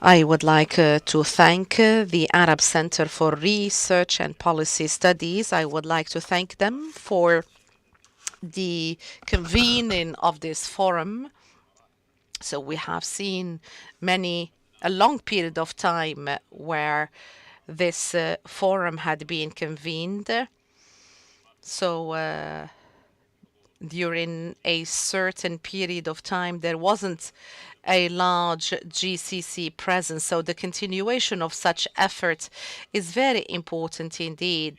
I would like to thank the Arab Center for Research and Policy Studies. I would like to thank them for the convening of this forum. So we have seen a long period of time where this forum had been convened. So during a certain period of time, there wasn't a large GCC presence. So the continuation of such efforts is very important indeed.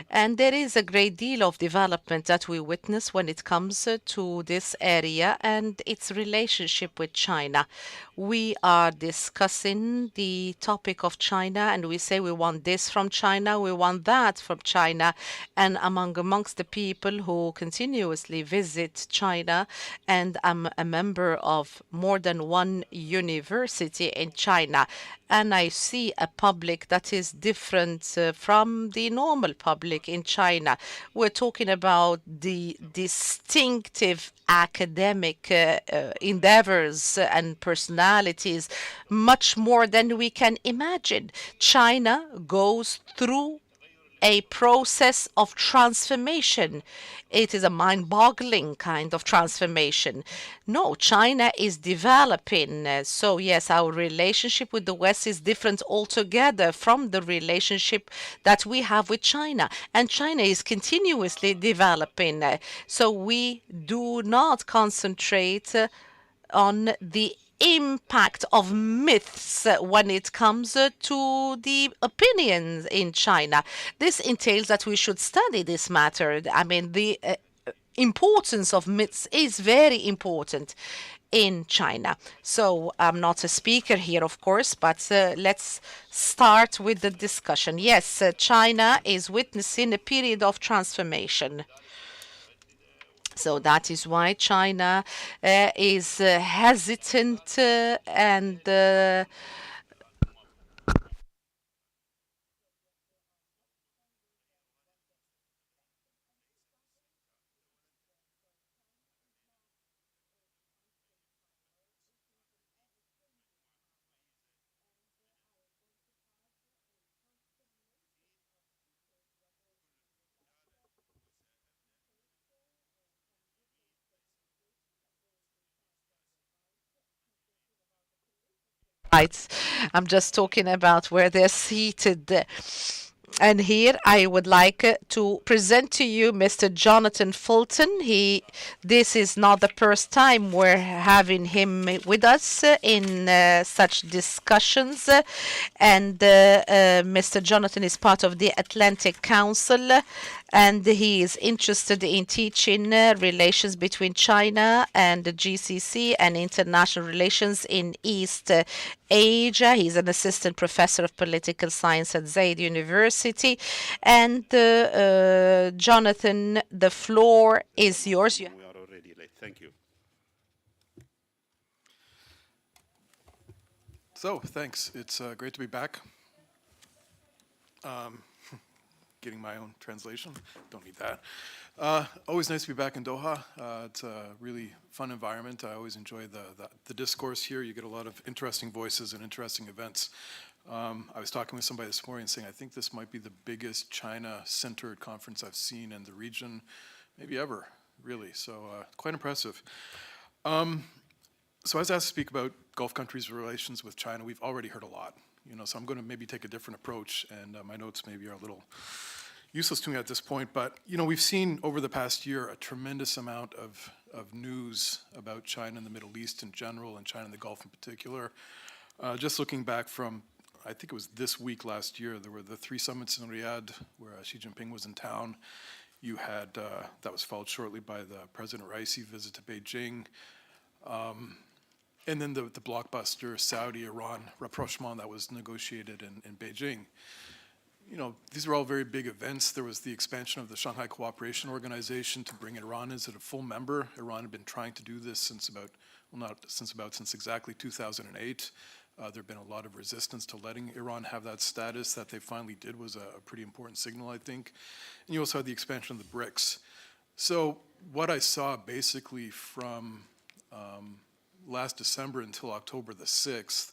And there is a great deal of development that we witness when it comes to this area and its relationship with China. We are discussing the topic of China and we say we want this from China, we want that from China. And amongst the people who continuously visit China, and I'm a member of more than one university in China, and I see a public that is different from the normal public in China. We're talking about the distinctive academic endeavors and personalities much more than we can imagine. China goes through a process of transformation. It is a mind boggling kind of transformation. No, China is developing. So, yes, our relationship with the West is different altogether from the relationship that we have with China. And China is continuously developing. So, we do not concentrate on the impact of myths when it comes to the opinions in China. This entails that we should study this matter. I mean, the importance of myths is very important in China. So I'm not a speaker here, of course, but let's start with the discussion. Yes, China is witnessing a period of transformation. So that is why China is hesitant and rights. I'm just talking about where they're seated. And here I would like to present to you Mr. Jonathan Fulton. This is not the first time we're having him with us in such discussions. And Mr. Jonathan is part of the Atlantic Council, and he is interested in teaching relations between China and the GCC and international relations in East Asia. He's an assistant professor of political science at Zaid University. And Jonathan, the floor is yours. We are already late. Thank you. So, thanks. It's great to be back. Getting my own translation. Don't need that. Always nice to be back in Doha. It's a really fun environment. I always enjoy the discourse here. You get a lot of interesting voices and interesting events. I was talking with somebody this morning saying I think this might be the biggest China-centered conference I've seen in the region, maybe ever, really. So quite impressive. So I was asked to speak about Gulf countries' relations with China. We've already heard a lot, so I'm going to maybe take a different approach, and my notes maybe are a little useless to me at this point. But, we've seen over the past year a tremendous amount of news about China and the Middle East in general, and China and the Gulf in particular. Just looking back from, I think it was this week last year, there were the 3 summits in Riyadh where Xi Jinping was in town. You had, that was followed shortly by the President Raisi visit to Beijing. And then the blockbuster Saudi-Iran rapprochement that was negotiated in Beijing. These are all very big events. There was the expansion of the Shanghai Cooperation Organization to bring Iran as a full member. Iran had been trying to do this since exactly 2008. There have been a lot of resistance to letting Iran have that status. That they finally did was a pretty important signal, I think. And you also had the expansion of the BRICS. So what I saw basically from last December until October the 6th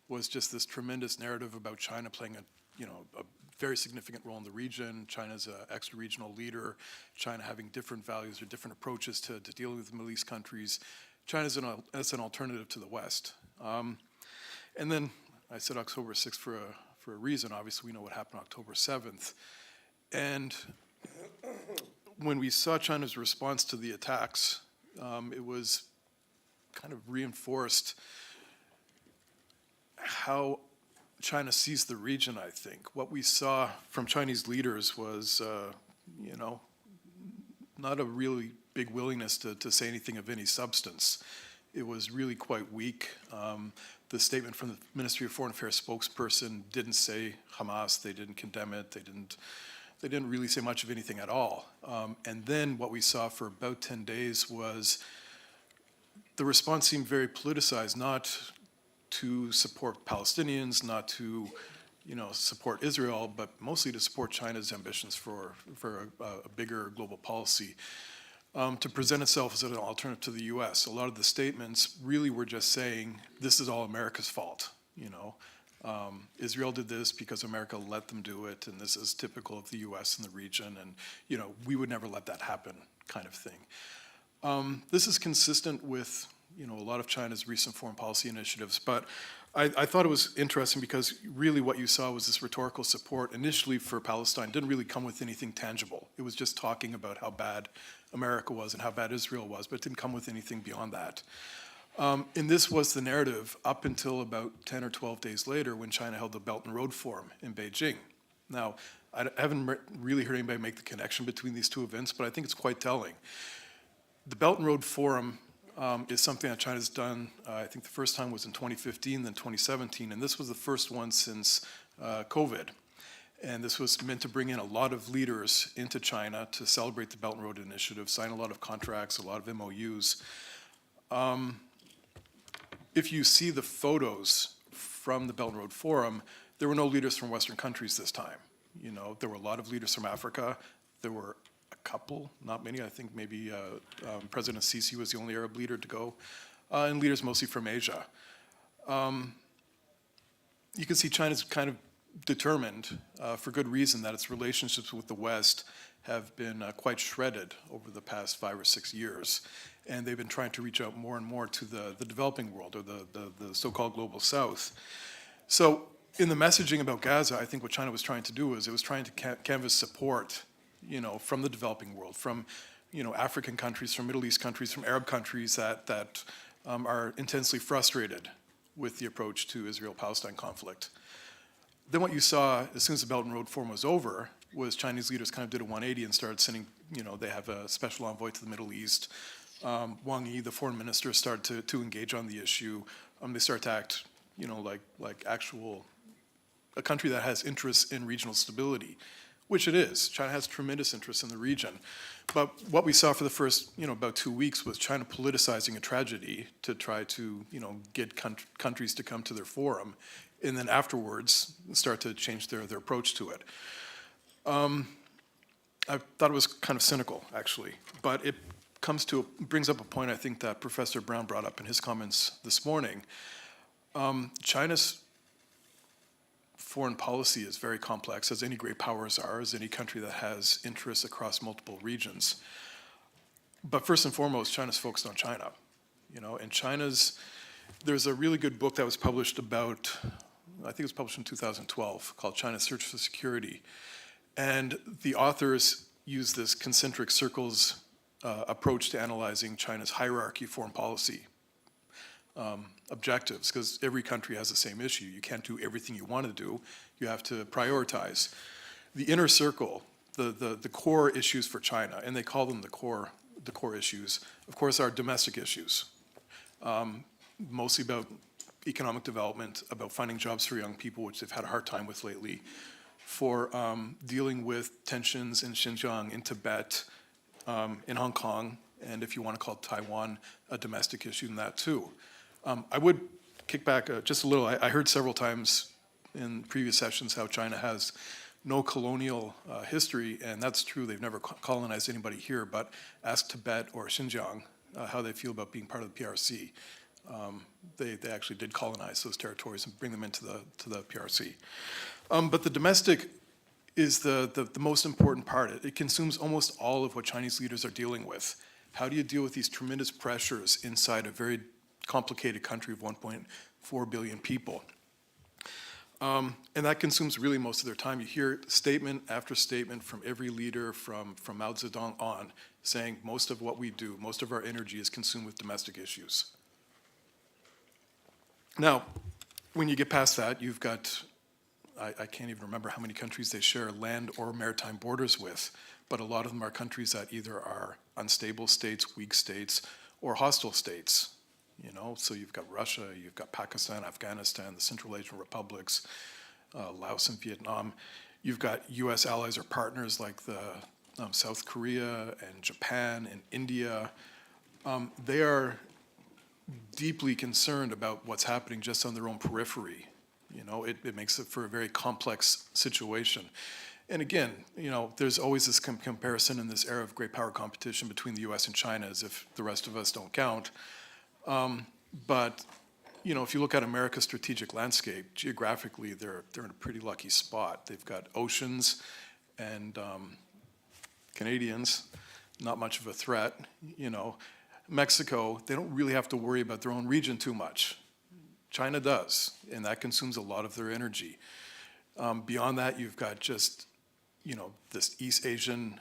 was just this tremendous narrative about China playing a very significant role in the region. China's an extra-regional leader. China having different values or different approaches to dealing with the Middle East countries. China's as an alternative to the West. And then I said October 6th for a reason. Obviously, we know what happened October 7th. And when we saw China's response to the attacks, it was kind of reinforced how China sees the region, I think. What we saw from Chinese leaders was, not a really big willingness to say anything of any substance. It was really quite weak. The statement from the Ministry of Foreign Affairs spokesperson didn't say Hamas. They didn't condemn it. They didn't really say much of anything at all. And then what we saw for about 10 days was the response seemed very politicized, not to support Palestinians, not to support Israel, but mostly to support China's ambitions for a bigger global policy, to present itself as an alternative to the U.S. A lot of the statements really were just saying, this is all America's fault. Israel did this because America let them do it, and this is typical of the U.S. and the region, and we would never let that happen, kind of thing. This is consistent with a lot of China's recent foreign policy initiatives, but I thought it was interesting because really what you saw was this rhetorical support initially for Palestine didn't really come with anything tangible. It was just talking about how bad America was and how bad Israel was, but it didn't come with anything beyond that. And this was the narrative up until about 10 or 12 days later when China held the Belt and Road Forum in Beijing. Now, I haven't really heard anybody make the connection between these two events, but I think it's quite telling. The Belt and Road Forum is something that China's done. I think the first time was in 2015, then 2017, and this was the first one since COVID. And this was meant to bring in a lot of leaders into China to celebrate the Belt and Road Initiative, sign a lot of contracts, a lot of MOUs. If you see the photos from the Belt and Road Forum, there were no leaders from Western countries this time. There were a lot of leaders from Africa. There were a couple, not many. I think maybe President Sisi was the only Arab leader to go, and leaders mostly from Asia. You can see China's kind of determined, for good reason, that its relationships with the West have been quite shredded over the past 5 or 6 years. And they've been trying to reach out more and more to the developing world, or the so-called global South. So in the messaging about Gaza, I think what China was trying to do was it was trying to canvass support, from the developing world, from, African countries, from Middle East countries, from Arab countries that are intensely frustrated with the approach to Israel-Palestine conflict. Then what you saw as soon as the Belt and Road Forum was over was Chinese leaders kind of did a 180 and started sending, they have a special envoy to the Middle East. Wang Yi, the foreign minister, started to engage on the issue. They start to act, like a country that has interests in regional stability, which it is. China has tremendous interests in the region. But what we saw for the first, about 2 weeks was China politicizing a tragedy to try to, get countries to come to their forum, and then afterwards start to change their approach to it. I thought it was kind of cynical, actually, but it brings up a point I think that Professor Brown brought up in his comments this morning. China's foreign policy is very complex, as any great powers are, as any country that has interests across multiple regions. But first and foremost, China's focused on China. And there's a really good book that was published about, I think it was published in 2012, called China's Search for Security. And the authors use this concentric circles approach to analyzing China's hierarchy foreign policy objectives, because every country has the same issue. You can't do everything you want to do. You have to prioritize. The inner circle, the core issues for China, and they call them the core issues, of course, are domestic issues, mostly about economic development, about finding jobs for young people, which they've had a hard time with lately, for dealing with tensions in Xinjiang, in Tibet, in Hong Kong, and if you want to call Taiwan a domestic issue in that too. I would kick back just a little. I heard several times in previous sessions how China has no colonial history, and that's true. They've never colonized anybody here, but ask Tibet or Xinjiang how they feel about being part of the PRC. They actually did colonize those territories and bring them into the PRC. But the domestic is the most important part. It consumes almost all of what Chinese leaders are dealing with. How do you deal with these tremendous pressures inside a very complicated country of 1.4 billion people? And that consumes really most of their time. You hear statement after statement from every leader from Mao Zedong on saying most of what we do, most of our energy is consumed with domestic issues. Now, when you get past that, you've got, I can't even remember how many countries they share land or maritime borders with, but a lot of them are countries that either are unstable states, weak states, or hostile states. So you've got Russia, you've got Pakistan, Afghanistan, the Central Asian republics, Laos and Vietnam. You've got U.S. allies or partners like the South Korea and Japan and India. They are deeply concerned about what's happening just on their own periphery. It makes it for a very complex situation. And again, there's always this comparison in this era of great power competition between the U.S. and China, as if the rest of us don't count. But if you look at America's strategic landscape, geographically, they're in a pretty lucky spot. They've got oceans and Canadians, not much of a threat. Mexico, they don't really have to worry about their own region too much. China does, and that consumes a lot of their energy. Beyond that, you've got just this East Asian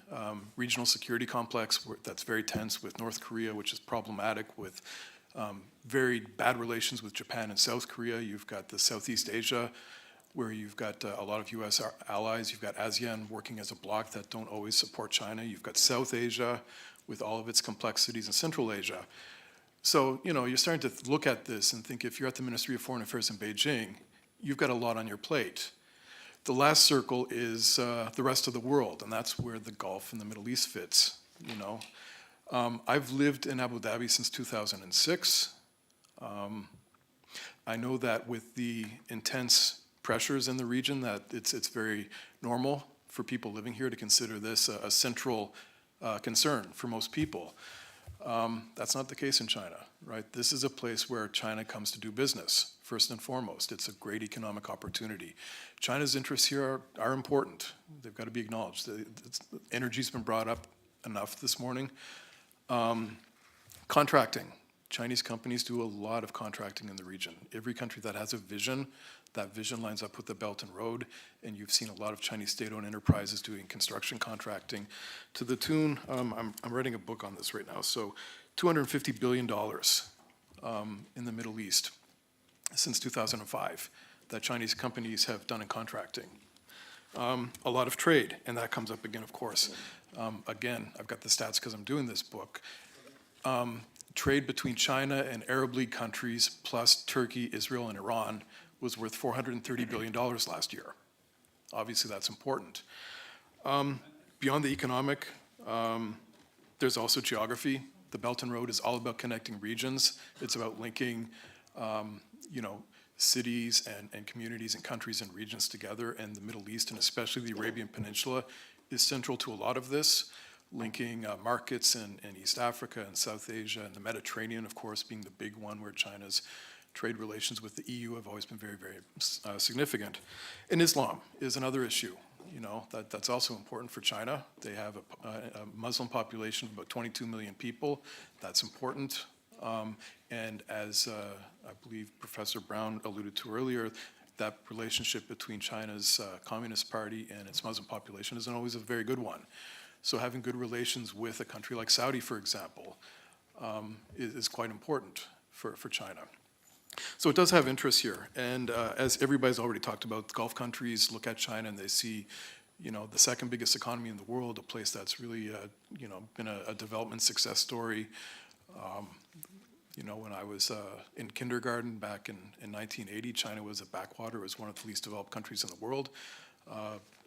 regional security complex that's very tense with North Korea, which is problematic, with very bad relations with Japan and South Korea. You've got the Southeast Asia, where you've got a lot of U.S. allies. You've got ASEAN working as a bloc that don't always support China. You've got South Asia with all of its complexities, and Central Asia. So, you're starting to look at this and think if you're at the Ministry of Foreign Affairs in Beijing, you've got a lot on your plate. The last circle is the rest of the world, and that's where the Gulf and the Middle East fits. I've lived in Abu Dhabi since 2006. I know that with the intense pressures in the region, that it's very normal for people living here to consider this a central concern for most people. That's not the case in China, right? This is a place where China comes to do business, first and foremost. It's a great economic opportunity. China's interests here are important. They've got to be acknowledged. Energy's been brought up enough this morning. Contracting. Chinese companies do a lot of contracting in the region. Every country that has a vision, that vision lines up with the Belt and Road, and you've seen a lot of Chinese state-owned enterprises doing construction contracting to the tune, I'm writing a book on this right now, so $250 billion in the Middle East since 2005 that Chinese companies have done in contracting. A lot of trade, and that comes up again, of course. Again, I've got the stats because I'm doing this book. Trade between China and Arab League countries, plus Turkey, Israel, and Iran, was worth $430 billion last year. Obviously, that's important. Beyond the economic, there's also geography. The Belt and Road is all about connecting regions. It's about linking, cities and communities and countries and regions together. And the Middle East, and especially the Arabian Peninsula, is central to a lot of this, linking markets in East Africa and South Asia, and the Mediterranean, of course, being the big one where China's trade relations with the EU have always been very, very significant. And Islam is another issue. That's also important for China. They have a Muslim population of about 22 million people. That's important. And as I believe Professor Brown alluded to earlier, that relationship between China's Communist Party and its Muslim population isn't always a very good one. So having good relations with a country like Saudi, for example, is quite important for China. So it does have interests here. And as everybody's already talked about, the Gulf countries look at China and they see, the second biggest economy in the world, a place that's really, been a development success story. When I was in kindergarten back in 1980, China was a backwater. It was one of the least developed countries in the world.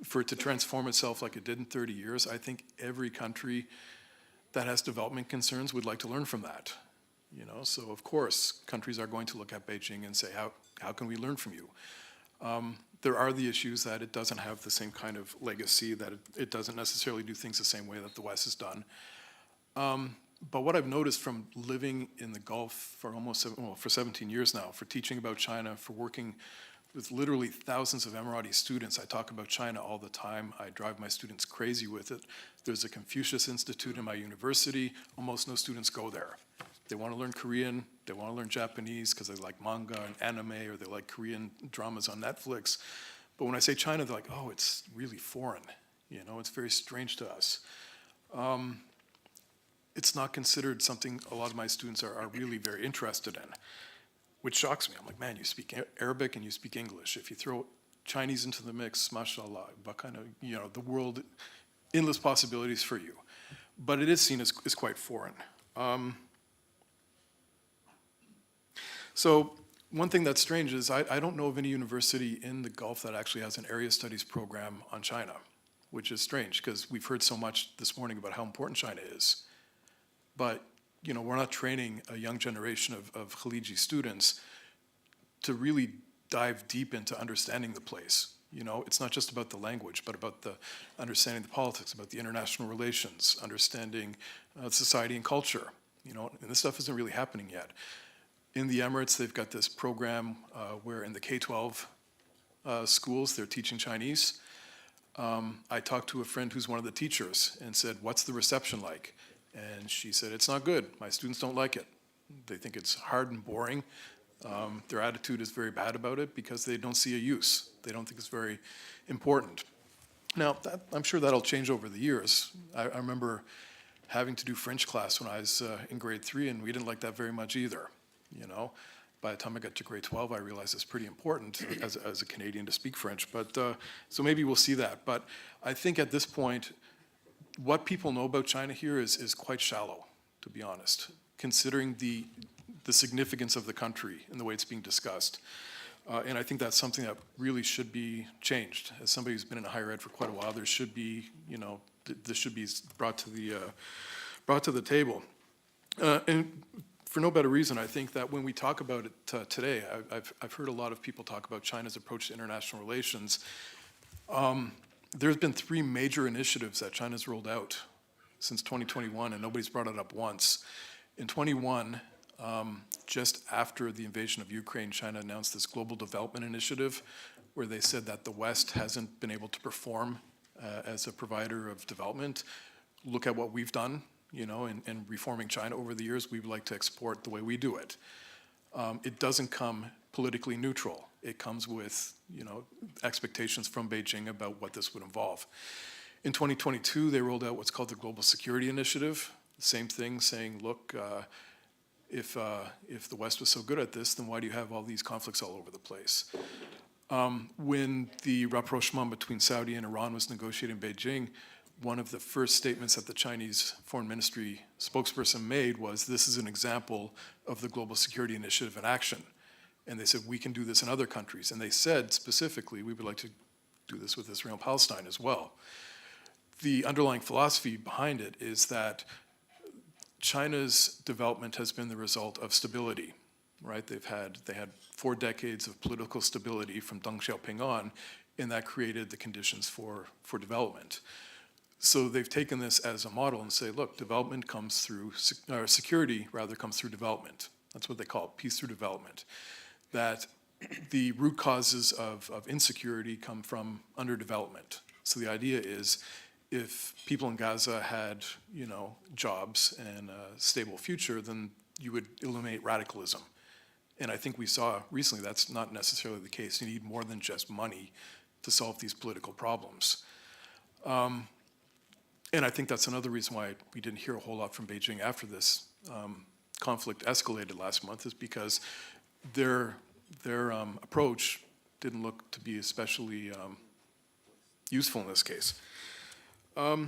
For it to transform itself like it did in 30 years, I think every country that has development concerns would like to learn from that. So of course, countries are going to look at Beijing and say, how can we learn from you? There are the issues that it doesn't have the same kind of legacy, that it doesn't necessarily do things the same way that the West has done. But what I've noticed from living in the Gulf for for 17 years now, for teaching about China, for working with literally thousands of Emirati students, I talk about China all the time. I drive my students crazy with it. There's a Confucius Institute in my university. Almost no students go there. They want to learn Korean, they want to learn Japanese because they like manga and anime, or they like Korean dramas on Netflix. But when I say China, they're like, oh, it's really foreign. It's very strange to us. It's not considered something a lot of my students are really very interested in, which shocks me. I'm like, man, you speak Arabic and you speak English. If you throw Chinese into the mix, mashallah, what kind of, the world, endless possibilities for you. But it is seen as quite foreign. So one thing that's strange is I don't know of any university in the Gulf that actually has an area studies program on China, which is strange because we've heard so much this morning about how important China is. But we're not training a young generation of Khaliji students to really dive deep into understanding the place. It's not just about the language, but about the understanding the politics, about the international relations, understanding society and culture. And this stuff isn't really happening yet. In the Emirates, they've got this program where in the K-12 schools, they're teaching Chinese. I talked to a friend who's one of the teachers and said, what's the reception like? And she said, it's not good. My students don't like it. They think it's hard and boring. Their attitude is very bad about it because they don't see a use. They don't think it's very important. Now, I'm sure that'll change over the years. I remember having to do French class when I was in grade 3, and we didn't like that very much either. By the time I got to grade 12, I realized it's pretty important as a Canadian to speak French. But so maybe we'll see that. But I think at this point, what people know about China here is quite shallow, to be honest, considering the significance of the country and the way it's being discussed. And I think that's something that really should be changed. As somebody who's been in higher ed for quite a while, there should be, this should be brought to the table. And for no better reason, I think that when we talk about it today, I've heard a lot of people talk about China's approach to international relations. There's been 3 major initiatives that China's rolled out since 2021, and nobody's brought it up once. In 21, just after the invasion of Ukraine, China announced this Global Development Initiative, where they said that the West hasn't been able to perform as a provider of development. Look at what we've done, in reforming China over the years. We would like to export the way we do it. It doesn't come politically neutral. It comes with, expectations from Beijing about what this would involve. In 2022, they rolled out what's called the Global Security Initiative. Same thing, saying, look, if the West was so good at this, then why do you have all these conflicts all over the place? When the rapprochement between Saudi and Iran was negotiated in Beijing, one of the first statements that the Chinese Foreign Ministry spokesperson made was, this is an example of the Global Security Initiative in action. And they said, we can do this in other countries. And they said specifically, we would like to do this with Israel and Palestine as well. The underlying philosophy behind it is that China's development has been the result of stability, right? They had 4 decades of political stability from Deng Xiaoping on, and that created the conditions for development. So they've taken this as a model and say, look, development comes through, security rather comes through development. That's what they call it, peace through development. That the root causes of insecurity come from underdevelopment. So the idea is, if people in Gaza had, jobs and a stable future, then you would eliminate radicalism. And I think we saw recently that's not necessarily the case. You need more than just money to solve these political problems. And I think that's another reason why we didn't hear a whole lot from Beijing after this conflict escalated last month, is because their approach didn't look to be especially useful in this case. I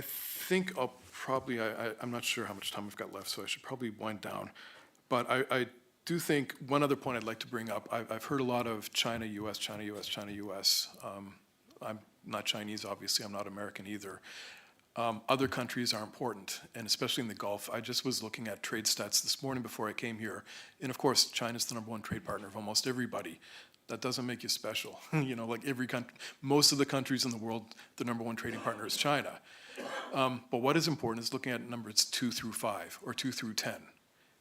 think I'll probably, I'm not sure how much time we've got left, so I should probably wind down. But I do think one other point I'd like to bring up, I've heard a lot of China, US, China, US, China, US. I'm not Chinese, obviously, I'm not American either. Other countries are important, and especially in the Gulf. I just was looking at trade stats this morning before I came here, and of course, China's the #1 trade partner of almost everybody. That doesn't make you special. Like every country, most of the countries in the world, the #1 trading partner is China. But what is important is looking at numbers 2 through 5 or 2 through 10.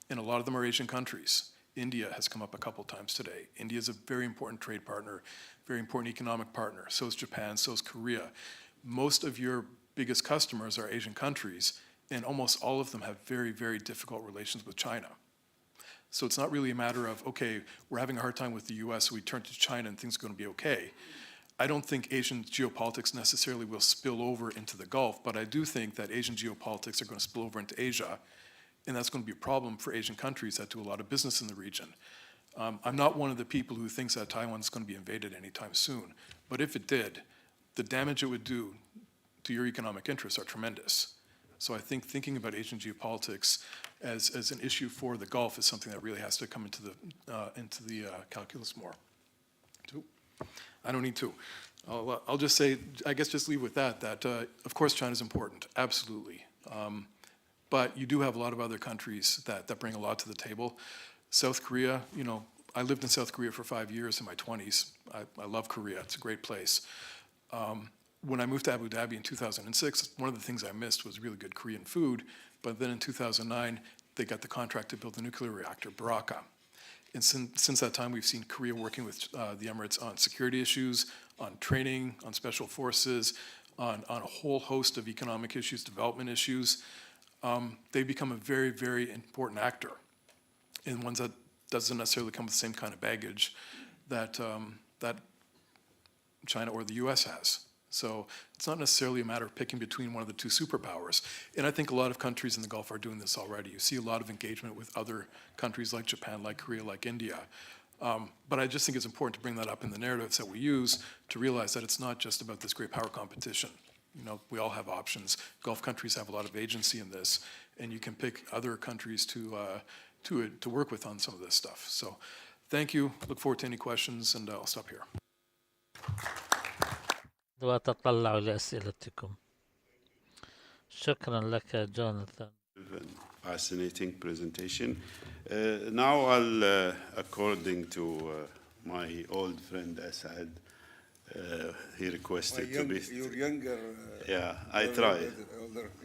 And a lot of them are Asian countries. India has come up a couple times today. India is a very important trade partner, very important economic partner. So is Japan, so is Korea. Most of your biggest customers are Asian countries, and almost all of them have very, very difficult relations with China. So it's not really a matter of, okay, we're having a hard time with the US, so we turn to China and things are going to be okay. I don't think Asian geopolitics necessarily will spill over into the Gulf, but I do think that Asian geopolitics are going to spill over into Asia, and that's going to be a problem for Asian countries that do a lot of business in the region. I'm not one of the people who thinks that Taiwan is going to be invaded anytime soon, but if it did, the damage it would do to your economic interests are tremendous. So I think thinking about Asian geopolitics as an issue for the Gulf is something that really has to come into the calculus more. I don't need to. I'll just say, I guess just leave with that of course China is important, absolutely. But you do have a lot of other countries that bring a lot to the table. South Korea, I lived in South Korea for 5 years in my 20s. I love Korea, it's a great place. When I moved to Abu Dhabi in 2006, one of the things I missed was really good Korean food, but then in 2009, they got the contract to build a nuclear reactor, Baraka. And since that time, we've seen Korea working with the Emirates on security issues, on training, on special forces, on a whole host of economic issues, development issues. They become a very, very important actor, and ones that doesn't necessarily come with the same kind of baggage that China or the US has. So it's not necessarily a matter of picking between one of the two superpowers. And I think a lot of countries in the Gulf are doing this already. You see a lot of engagement with other countries like Japan, like Korea, like India. But I just think it's important to bring that up in the narratives that we use to realize that it's not just about this great power competition. We all have options. Gulf countries have a lot of agency in this, and you can pick other countries to work with on some of this stuff. So thank you. Look forward to any questions, and I'll stop here. وأتطلع لأسئلتكم. شكرا لك جوناثان. Fascinating presentation. Now according to my old friend Asaad, he requested to be... You're younger. Yeah, I try.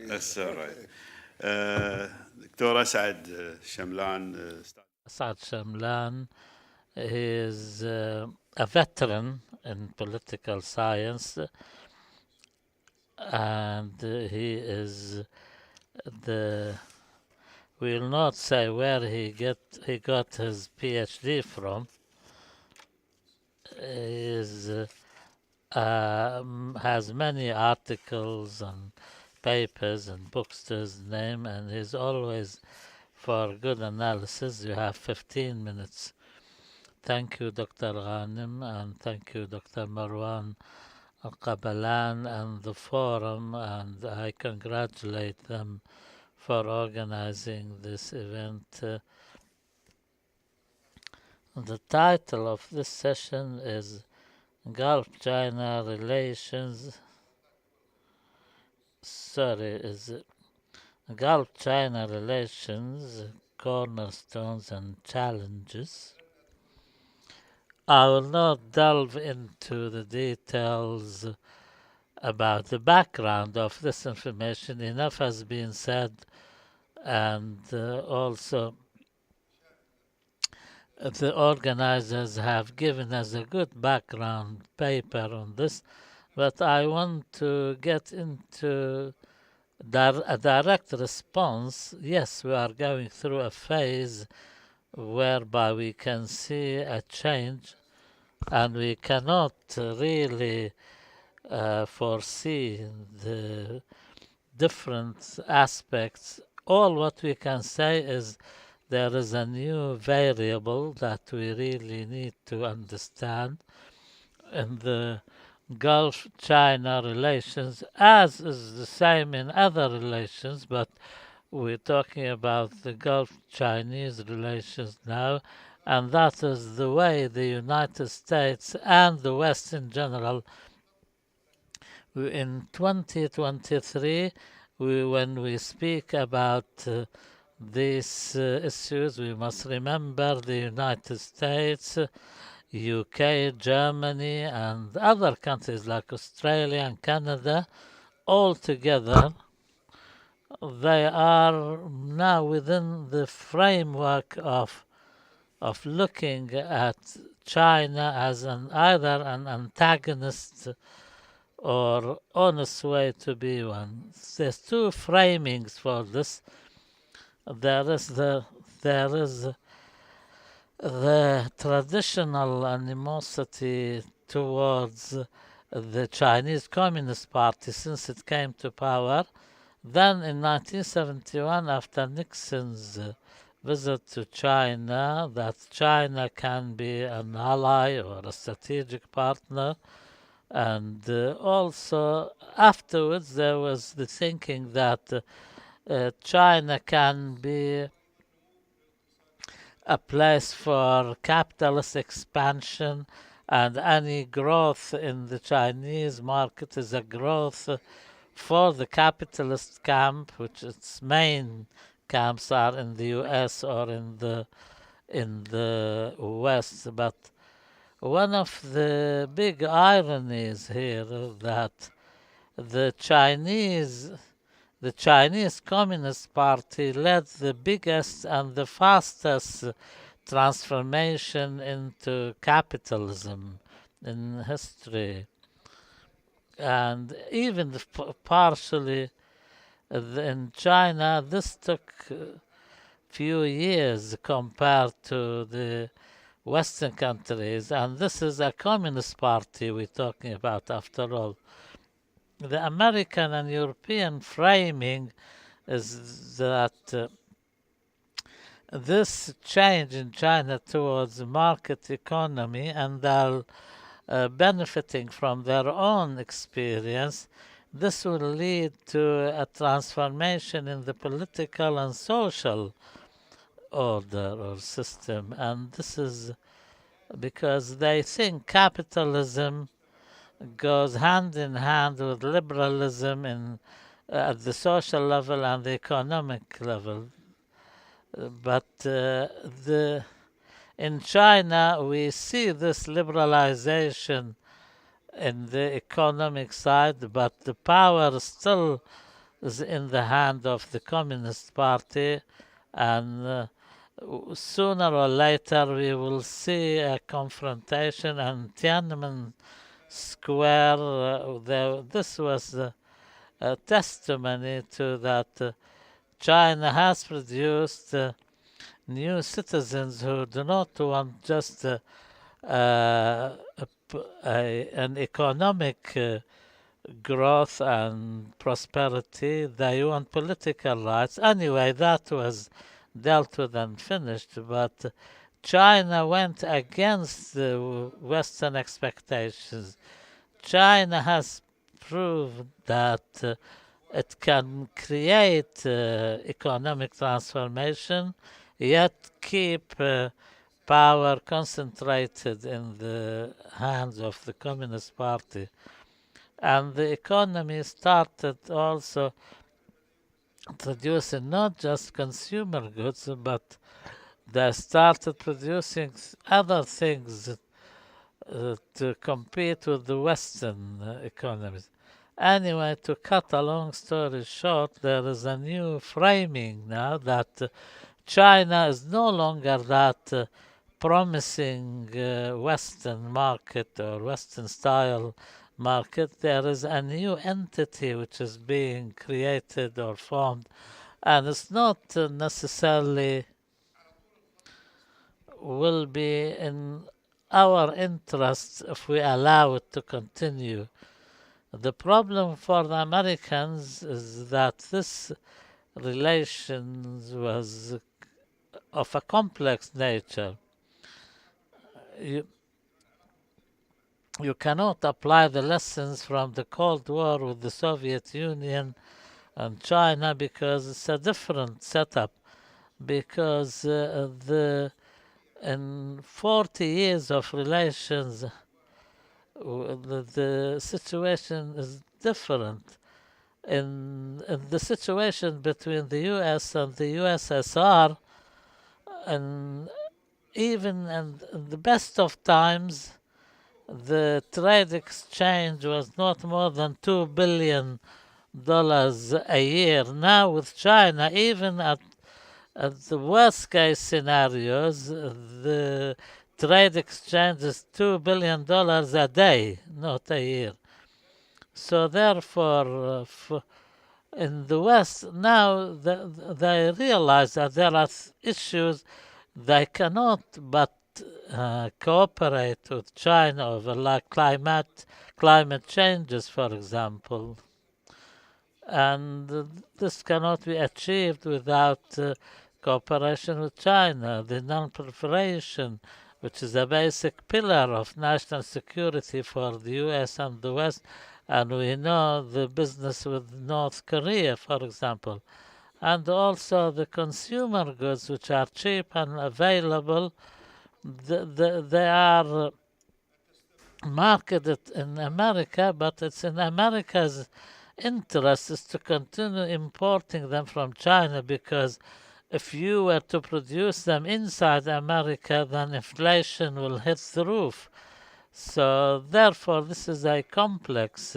That's all right. Dr. Asaad Shamlan. Asaad Shamlan is a veteran in political science, and he is we'll not say where he got his PhD from. Has many articles and papers and books to his name, and he's always for good analysis. You have 15 minutes. Thank you, Dr. Ghanim, and thank you, Dr. Marwan Al-Qabalan and the forum, and I congratulate them for organizing this event. The title of this session is Gulf-China Relations. Gulf-China Relations, Cornerstones and Challenges. I will not delve into the details about the background of this information. Enough has been said, and also the organizers have given us a good background paper on this, but I want to get into a direct response. Yes, we are going through a phase whereby we can see a change, and we cannot really foresee the different aspects. All what we can say is there is a new variable that we really need to understand in the Gulf-China relations, as is the same in other relations, but we're talking about the Gulf-Chinese relations now, and that is the way the United States and the West in general, in 2023, when we speak about these issues, we must remember the United States, UK, Germany, and other countries like Australia and Canada all together they are now within the framework of looking at China as either an antagonist or on its way to be one. There's two framings for this. There is the traditional animosity towards the Chinese Communist Party since it came to power. Then in 1971, after Nixon's visit to China, that China can be an ally or a strategic partner. And also afterwards, there was the thinking that China can be a place for capitalist expansion, and any growth in the Chinese market is a growth for the capitalist camp, which its main camps are in the US or in the West. But one of the big ironies here that the Chinese the Chinese Communist Party led the biggest and the fastest transformation into capitalism in history. And even partially in China, this took a few years compared to the Western countries. And this is a communist party we're talking about after all. The American and European framing is that this change in China towards market economy, and they're benefiting from their own experience, this will lead to a transformation in the political and social order or system. And this is because they think capitalism goes hand in hand with liberalism at the social level and the economic level. But in China, we see this liberalization in the economic side, but the power still is in the hand of the Communist Party, and sooner or later we will see a confrontation. And Tiananmen Square, this was a testimony to that China has produced new citizens who do not want just an economic growth and prosperity. They want political rights. Anyway, that was dealt with and finished. But China went against the Western expectations. China has proved that it can create economic transformation, yet keep power concentrated in the hands of the Communist Party. And the economy started also producing not just consumer goods, but they started producing other things to compete with the Western economies. Anyway, to cut a long story short, there is a new framing now that China is no longer that promising Western market or Western style market. There is a new entity which is being created or formed, and it's not necessarily will be in our interest if we allow it to continue. The problem for the Americans is that this relations was of a complex nature. You cannot apply the lessons from the Cold War with the Soviet Union and China because it's a different setup. Because in 40 years of relations, the situation is different. In the situation between the US and the USSR, and even in the best of times, the trade exchange was not more than $2 billion dollars a year. Now with China, even at the worst case scenarios, the trade exchange is $2 billion a day, not a year. So therefore, in the West now they realize that there are issues they cannot but cooperate with China over, like climate changes, for example, and this cannot be achieved without cooperation with China. The non-proliferation, which is a basic pillar of national security for the US and the West, and we know the business with North Korea, for example, and also the consumer goods, which are cheap and available. They are marketed in America, but it's in America's interest is to continue importing them from China, because if you were to produce them inside America, then inflation will hit the roof. So therefore, this is a complex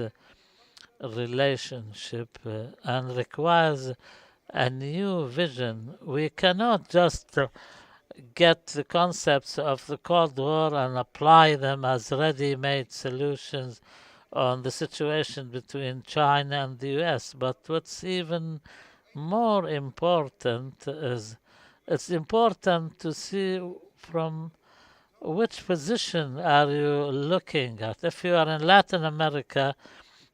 relationship and requires a new vision. We cannot just get the concepts of the Cold War and apply them as ready-made solutions on the situation between China and the US. But what's even more important is it's important to see from which position are you looking at. If you are in Latin America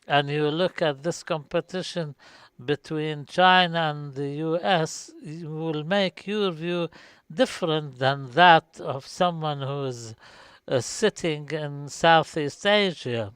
and you look at this competition between China and the US, you will make your view different than that of someone who is sitting in Southeast Asia.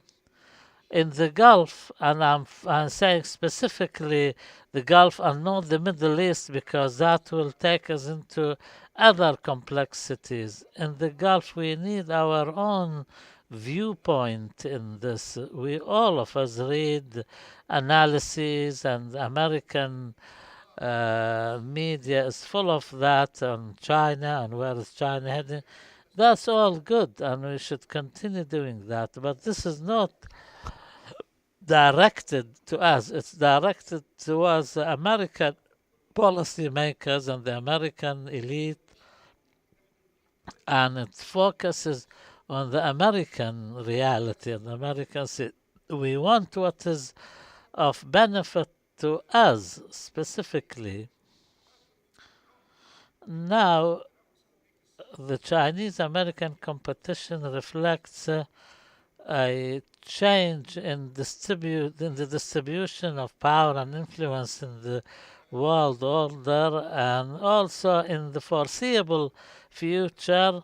In the Gulf, and I'm saying specifically the Gulf and not the Middle East, because that will take us into other complexities. In the Gulf, we need our own viewpoint in this. We all of us read analyses, and American media is full of that on China and where is China heading. That's all good, and we should continue doing that. But this is not directed to us. It's directed towards the American policymakers and the American elite, and it focuses on the American reality and the American. We want what is of benefit to us specifically. Now, the Chinese-American competition reflects a change in the distribution of power and influence in the world order, and also in the foreseeable future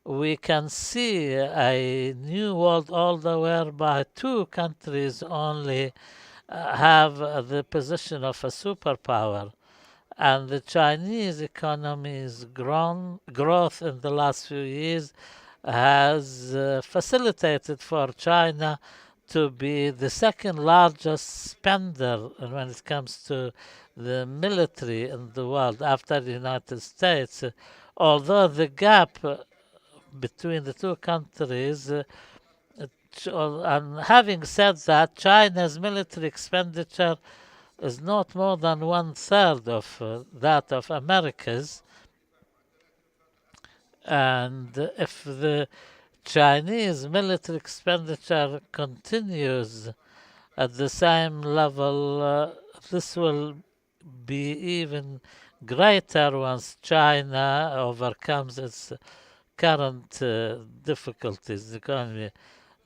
we can see a new world order whereby two countries only have the position of a superpower. And the Chinese economy's growth in the last few years has facilitated for China to be the second largest spender when it comes to the military in the world after the United States. Although the gap between the two countries, and having said that, China's military expenditure is not more than 1/3 of that of America's. And if the Chinese military expenditure continues at the same level, this will be even greater once China overcomes its current difficulties. The economy.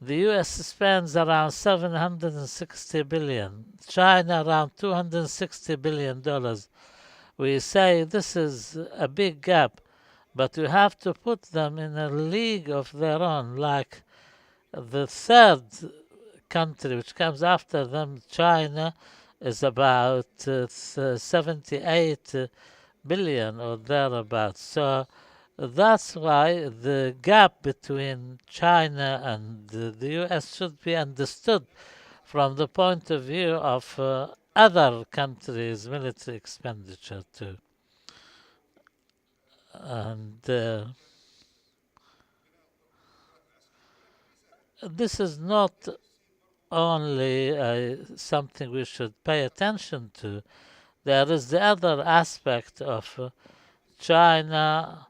The US spends around 760 billion, China around $260 billion. We say this is a big gap, but you have to put them in a league of their own. Like the third country which comes after them, China, is about 78 billion or thereabouts. So that's why the gap between China and the US should be understood from the point of view of other countries' military expenditure too. And this is not only something we should pay attention to. There is the other aspect of China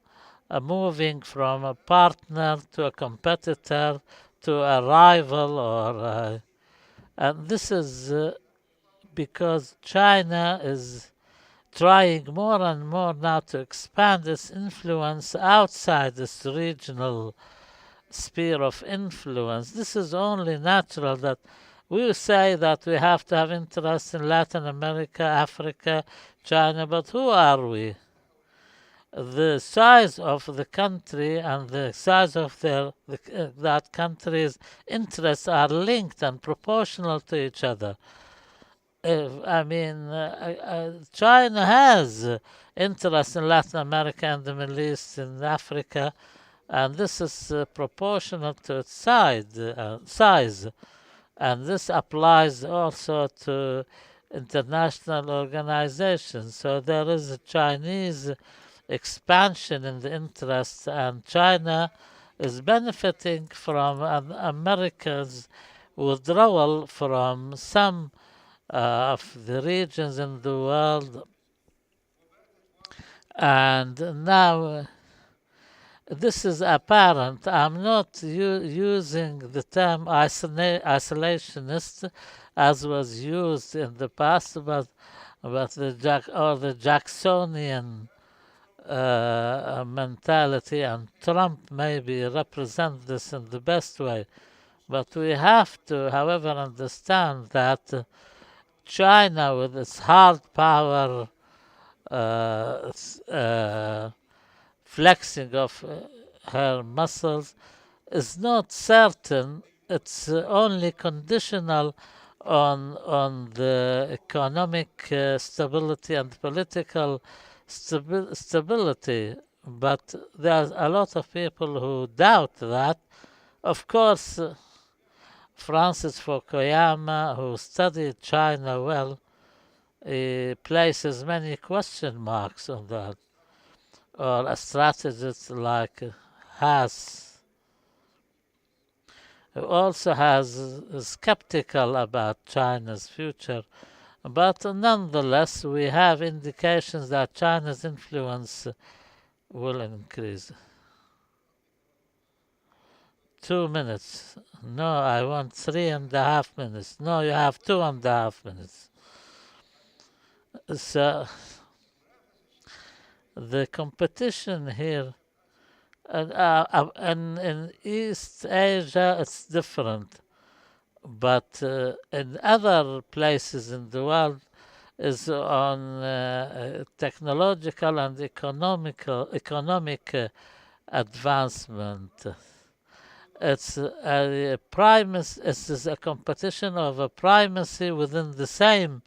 moving from a partner to a competitor to a rival, and this is because China is trying more and more now to expand its influence outside this regional sphere of influence. This is only natural that we say that we have to have interest in Latin America, Africa, China, but who are we? The size of the country and the size of that country's interests are linked and proportional to each other. China has interest in Latin America and the Middle East and Africa, and this is proportional to its size. And this applies also to international organizations. So there is a Chinese expansion in the interest, and China is benefiting from America's withdrawal from some of the regions in the world. And now this is apparent. I'm not using the term isolationist as was used in the past, but the Jacksonian mentality, and Trump maybe represent this in the best way. But we have to, however, understand that China, with its hard power, flexing of her muscles, is not certain. It's only conditional on the economic stability and political stability. But there's a lot of people who doubt that. Of course, Francis Fukuyama, who studied China well, places many question marks on that. Or a strategist like Haas, who also is skeptical about China's future. But nonetheless, we have indications that China's influence will increase. 2 minutes. No, I want 3.5 minutes. No, you have 2.5 minutes. So the competition here, and in East Asia it's different, but in other places in the world is on technological and economic advancement. It's a competition of a primacy within the same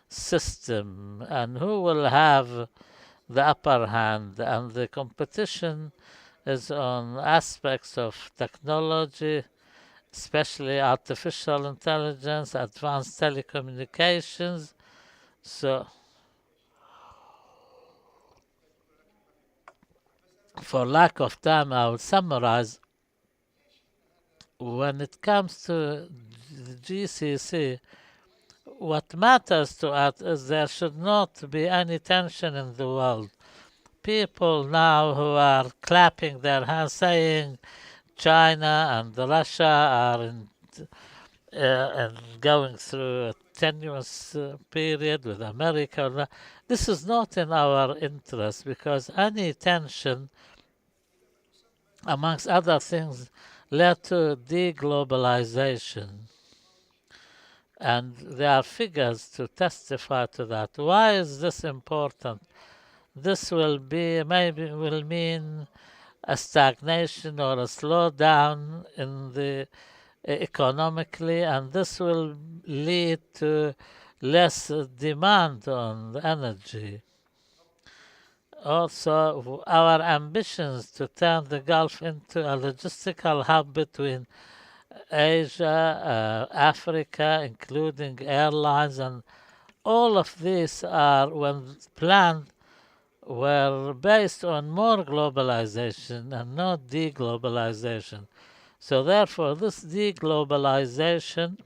system, and who will have the upper hand, and the competition is on aspects of technology, especially artificial intelligence, advanced telecommunications. So for lack of time, I will summarize. When it comes to the GCC, what matters to us is there should not be any tension in the world. People now who are clapping their hands saying China and Russia are going through a tenuous period with America. This is not in our interest, because any tension, amongst other things, led to deglobalization. And there are figures to testify to that. Why is this important? This will mean a stagnation or a slowdown in the economically, and this will lead to less demand on energy. Also, our ambitions to turn the Gulf into a logistical hub between Asia, Africa, including airlines, and all of these are, when planned, were based on more globalization and not deglobalization. So therefore, this deglobalization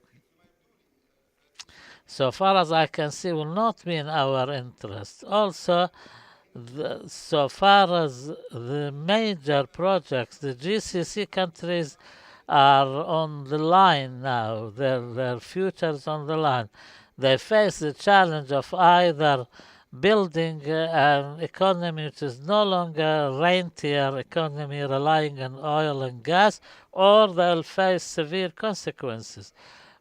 so far as I can see, will not be in our interest. Also, so far as the major projects, the GCC countries are on the line now. Their futures on the line. They face the challenge of either building an economy which is no longer rentier economy relying on oil and gas, or they'll face severe consequences.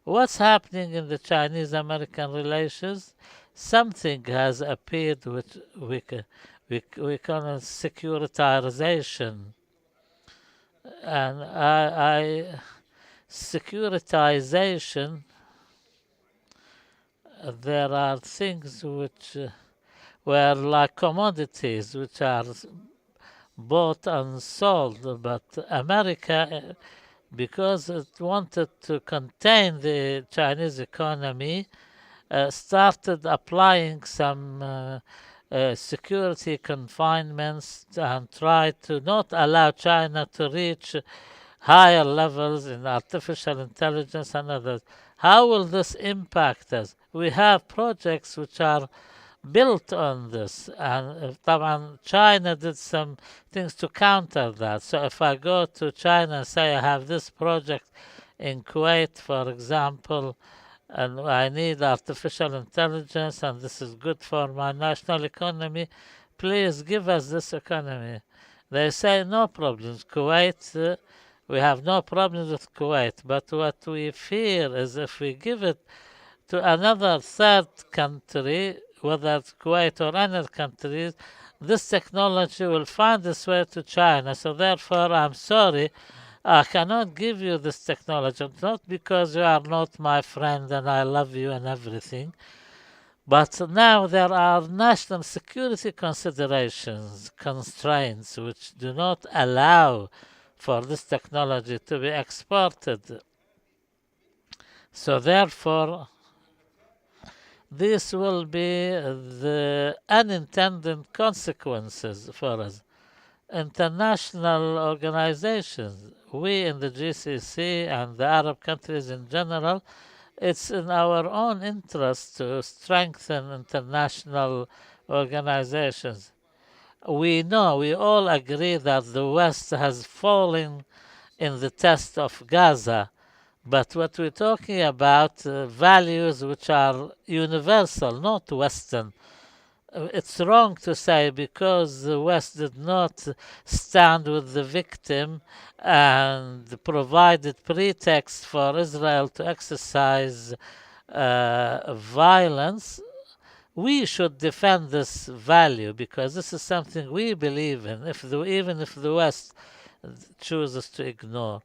What's happening in the Chinese-American relations? Something has appeared which we call it securitization, and securitization. There are things which were like commodities which are bought and sold, but America, because it wanted to contain the Chinese economy, started applying some security confinements and tried to not allow China to reach higher levels in artificial intelligence and others. How will this impact us? We have projects which are built on this, and China did some things to counter that. So if I go to China and say I have this project in Kuwait, for example, and I need artificial intelligence and this is good for my national economy, please give us this economy. They say no problems. Kuwait, we have no problems with Kuwait, but what we fear is if we give it to another third country, whether it's Kuwait or other countries, this technology will find its way to China. So therefore, I'm sorry, I cannot give you this technology, not because you are not my friend and I love you and everything, but now there are national security considerations, constraints, which do not allow for this technology to be exported. So therefore, this will be the unintended consequences for us. International organizations, we in the GCC and the Arab countries in general, it's in our own interest to strengthen international organizations. We know, we all agree that the West has fallen in the test of Gaza. But what we're talking about, values which are universal, not Western. It's wrong to say because the West did not stand with the victim and provided pretext for Israel to exercise violence, we should defend this value because this is something we believe in, even if the West chooses to ignore.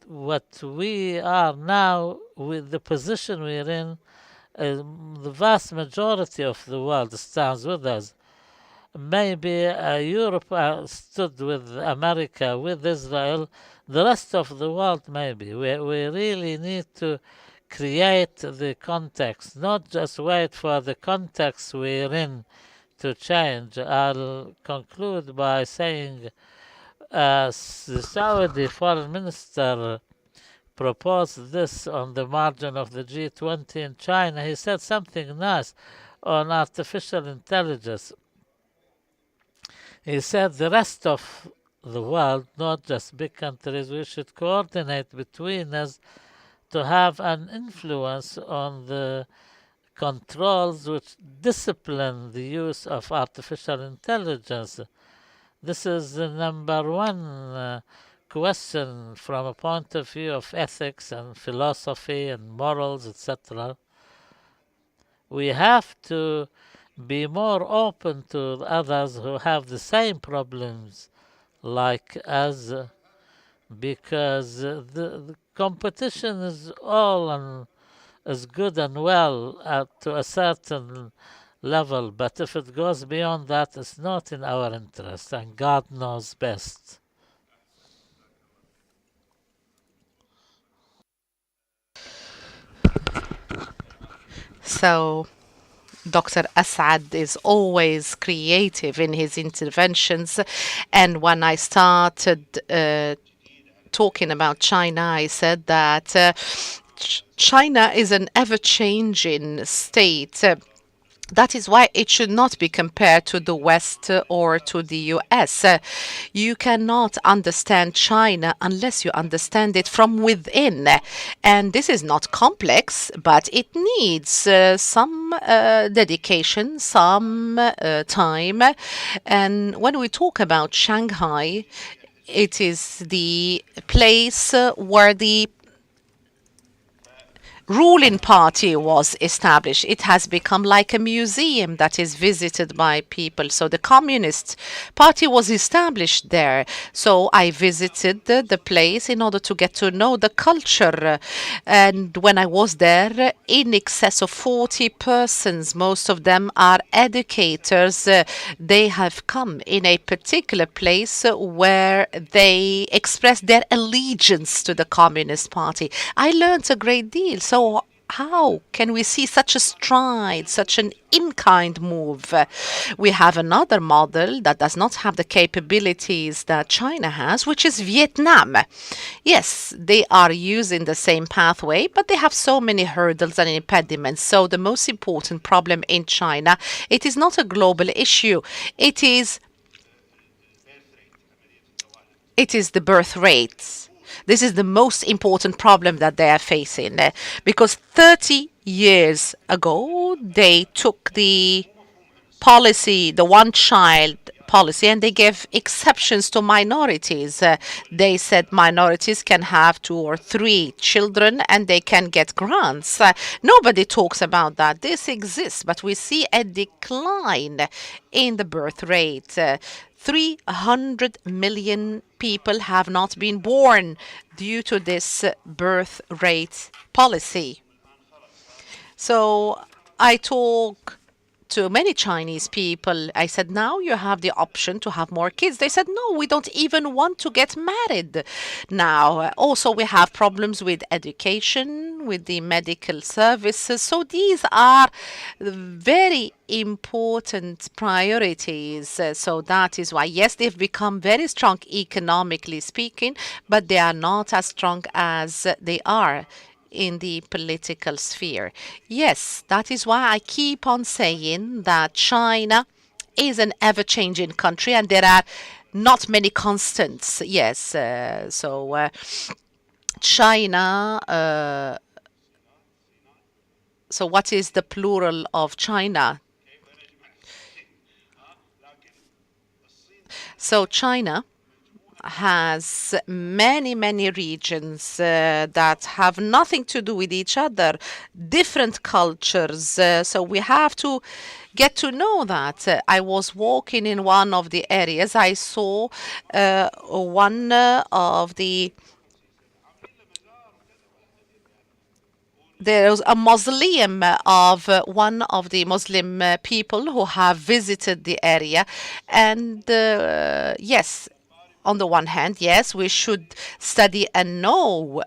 What we are now, with the position we're in, the vast majority of the world stands with us. Maybe Europe stood with America, with Israel. The rest of the world, maybe. We really need to create the context, not just wait for the context we're in to change. I'll conclude by saying the Saudi foreign minister proposed this on the margin of the G20 in China. He said something nice on artificial intelligence. He said the rest of the world, not just big countries, we should coordinate between us to have an influence on the controls which discipline the use of artificial intelligence. This is the number one question from a point of view of ethics and philosophy and morals, etc. We have to be more open to others who have the same problems like us, because the competition is all and is good and well to a certain level, but if it goes beyond that, it's not in our interest, and God knows best. So Dr. Asaad is always creative in his interventions. And when I started talking about China, I said that China is an ever-changing state. That is why it should not be compared to the West or to the US. You cannot understand China unless you understand it from within. And this is not complex, but it needs some dedication, some time. And when we talk about Shanghai, it is the place where the ruling party was established. It has become like a museum that is visited by people. So the Communist Party was established there. So I visited the place in order to get to know the culture. And when I was there, in excess of 40 persons, most of them are educators. They have come in a particular place where they expressed their allegiance to the Communist Party. I learned a great deal. So how can we see such a stride, such an in-kind move? We have another model that does not have the capabilities that China has, which is Vietnam. Yes, they are using the same pathway, but they have so many hurdles and impediments. So the most important problem in China, it is not a global issue. It is the birth rates. This is the most important problem that they are facing because 30 years ago, they took the policy, the one-child policy, and they gave exceptions to minorities. They said minorities can have 2 or 3 children and they can get grants. Nobody talks about that. This exists, but we see a decline in the birth rate. 300 million people have not been born due to this birth rate policy. So I talk to many Chinese people. I said, now you have the option to have more kids. They said, no, we don't even want to get married now. Also, we have problems with education, with the medical services. So these are very important priorities. So that is why, yes, they've become very strong economically speaking, but they are not as strong as they are in the political sphere. Yes, that is why I keep on saying that China is an ever-changing country and there are not many constants. Yes, China, so what is the plural of China? So China has many, many regions that have nothing to do with each other, different cultures. So we have to get to know that. I was walking in one of the areas. I saw one of the there was a mausoleum of one of the Muslim people who have visited the area. And yes, on the one hand, yes, we should study and know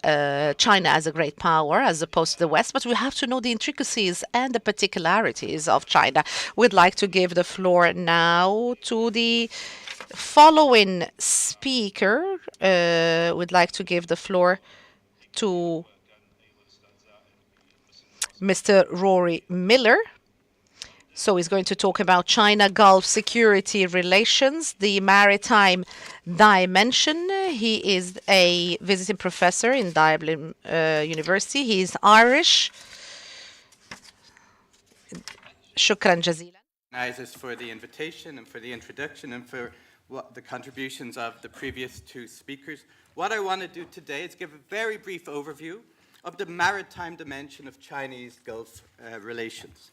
China as a great power as opposed to the West, but we have to know the intricacies and the particularities of China. We'd like to give the floor now to the following speaker. We'd like to give the floor to Mr. Rory Miller. So he's going to talk about China-Gulf security relations, the maritime dimension. He is a visiting professor in Dublin University. He is Irish. Shukran jazilan. For the invitation and for the introduction and for what the contributions of the previous 2 speakers. What I want to do today is give a very brief overview of the maritime dimension of Chinese Gulf relations.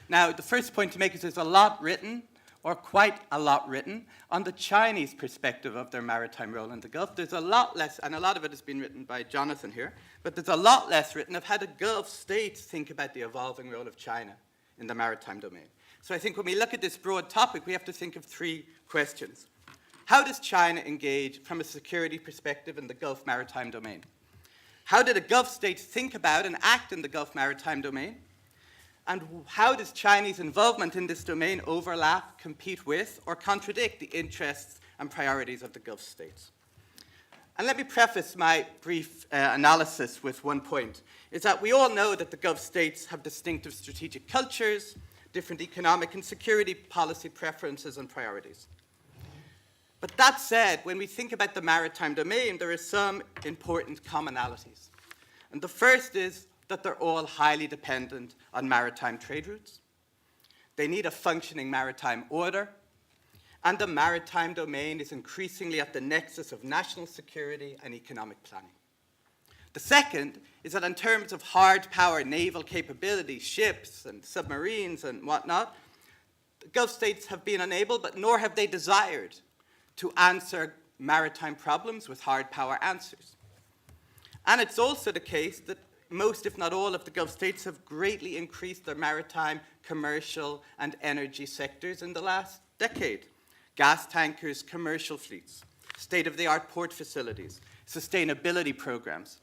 Now, the first point to make is there's a lot written, or quite a lot written, on the Chinese perspective of their maritime role in the Gulf. There's a lot less, and a lot of it has been written by Jonathan here, but there's a lot less written of how the Gulf states think about the evolving role of China in the maritime domain. So I think when we look at this broad topic, we have to think of 3 questions. How does China engage from a security perspective in the Gulf maritime domain? How do the Gulf states think about and act in the Gulf maritime domain? And how does Chinese involvement in this domain overlap, compete with, or contradict the interests and priorities of the Gulf states? And let me preface my brief analysis with one point, is that we all know that the Gulf states have distinctive strategic cultures, different economic and security policy preferences and priorities. But that said, when we think about the maritime domain, there are some important commonalities. And the first is that they're all highly dependent on maritime trade routes. They need a functioning maritime order, and the maritime domain is increasingly at the nexus of national security and economic planning. The second is that in terms of hard power naval capability, ships and submarines and whatnot, the Gulf states have been unable, but nor have they desired, to answer maritime problems with hard power answers. And it's also the case that most, if not all, of the Gulf states have greatly increased their maritime, commercial, and energy sectors in the last decade. Gas tankers, commercial fleets, state-of-the-art port facilities, sustainability programs,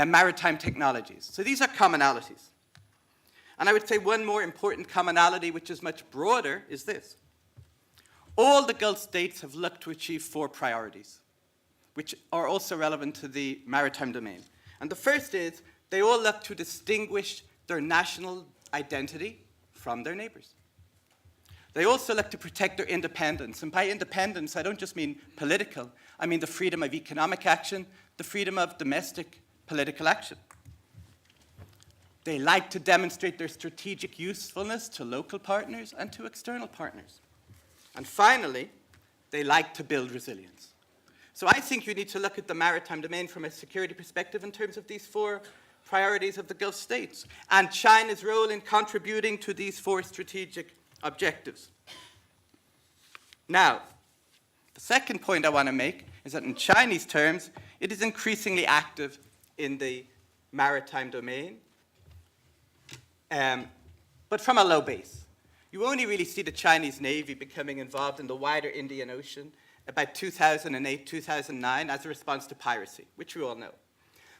maritime technologies. So these are commonalities. And I would say one more important commonality, which is much broader, is this. All the Gulf states have looked to achieve 4 priorities, which are also relevant to the maritime domain. And the first is they all look to distinguish their national identity from their neighbors. They also look to protect their independence. And by independence, I don't just mean political. I mean the freedom of economic action, the freedom of domestic political action. They like to demonstrate their strategic usefulness to local partners and to external partners. And finally, they like to build resilience. So I think you need to look at the maritime domain from a security perspective in terms of these 4 priorities of the Gulf states and China's role in contributing to these 4 strategic objectives. Now, the second point I want to make is that in Chinese terms, it is increasingly active in the maritime domain, but from a low base. You only really see the Chinese Navy becoming involved in the wider Indian Ocean about 2008, 2009 as a response to piracy, which we all know.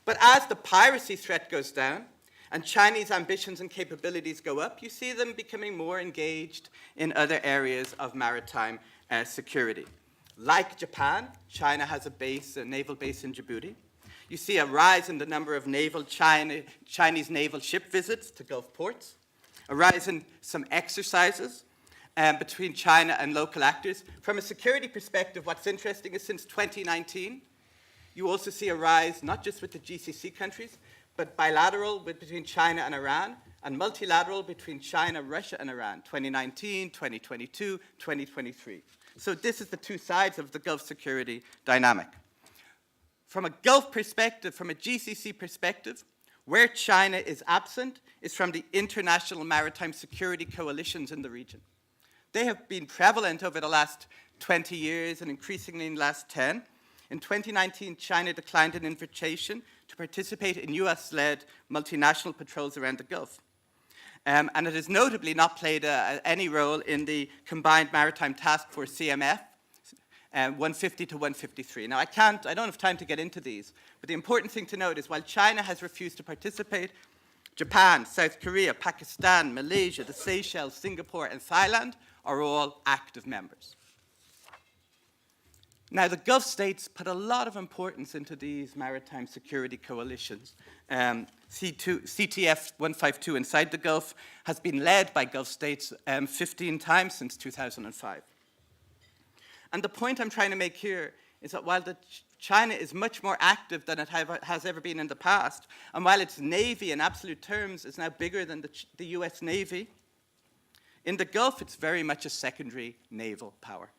But as the piracy threat goes down and Chinese ambitions and capabilities go up, you see them becoming more engaged in other areas of maritime security. Like Japan, China has a naval base in Djibouti. You see a rise in the number of Chinese naval ship visits to Gulf ports, a rise in some exercises between China and local actors. From a security perspective, what's interesting is since 2019, you also see a rise, not just with the GCC countries, but bilateral between China and Iran, and multilateral between China, Russia, and Iran, 2019, 2022, 2023. So this is the 2 sides of the Gulf security dynamic. From a Gulf perspective, from a GCC perspective, where China is absent is from the international maritime security coalitions in the region. They have been prevalent over the last 20 years and increasingly in the last 10. In 2019, China declined an invitation to participate in US-led multinational patrols around the Gulf. And it has notably not played any role in the Combined Maritime Task Force, CMF, 150 to 153. Now, I don't have time to get into these, but the important thing to note is while China has refused to participate, Japan, South Korea, Pakistan, Malaysia, the Seychelles, Singapore, and Thailand are all active members. Now, the Gulf states put a lot of importance into these maritime security coalitions. CTF 152 inside the Gulf has been led by Gulf states 15 times since 2005. And the point I'm trying to make here is that while China is much more active than it has ever been in the past, and while its Navy in absolute terms is now bigger than the US Navy, in the Gulf it's very much a secondary naval power.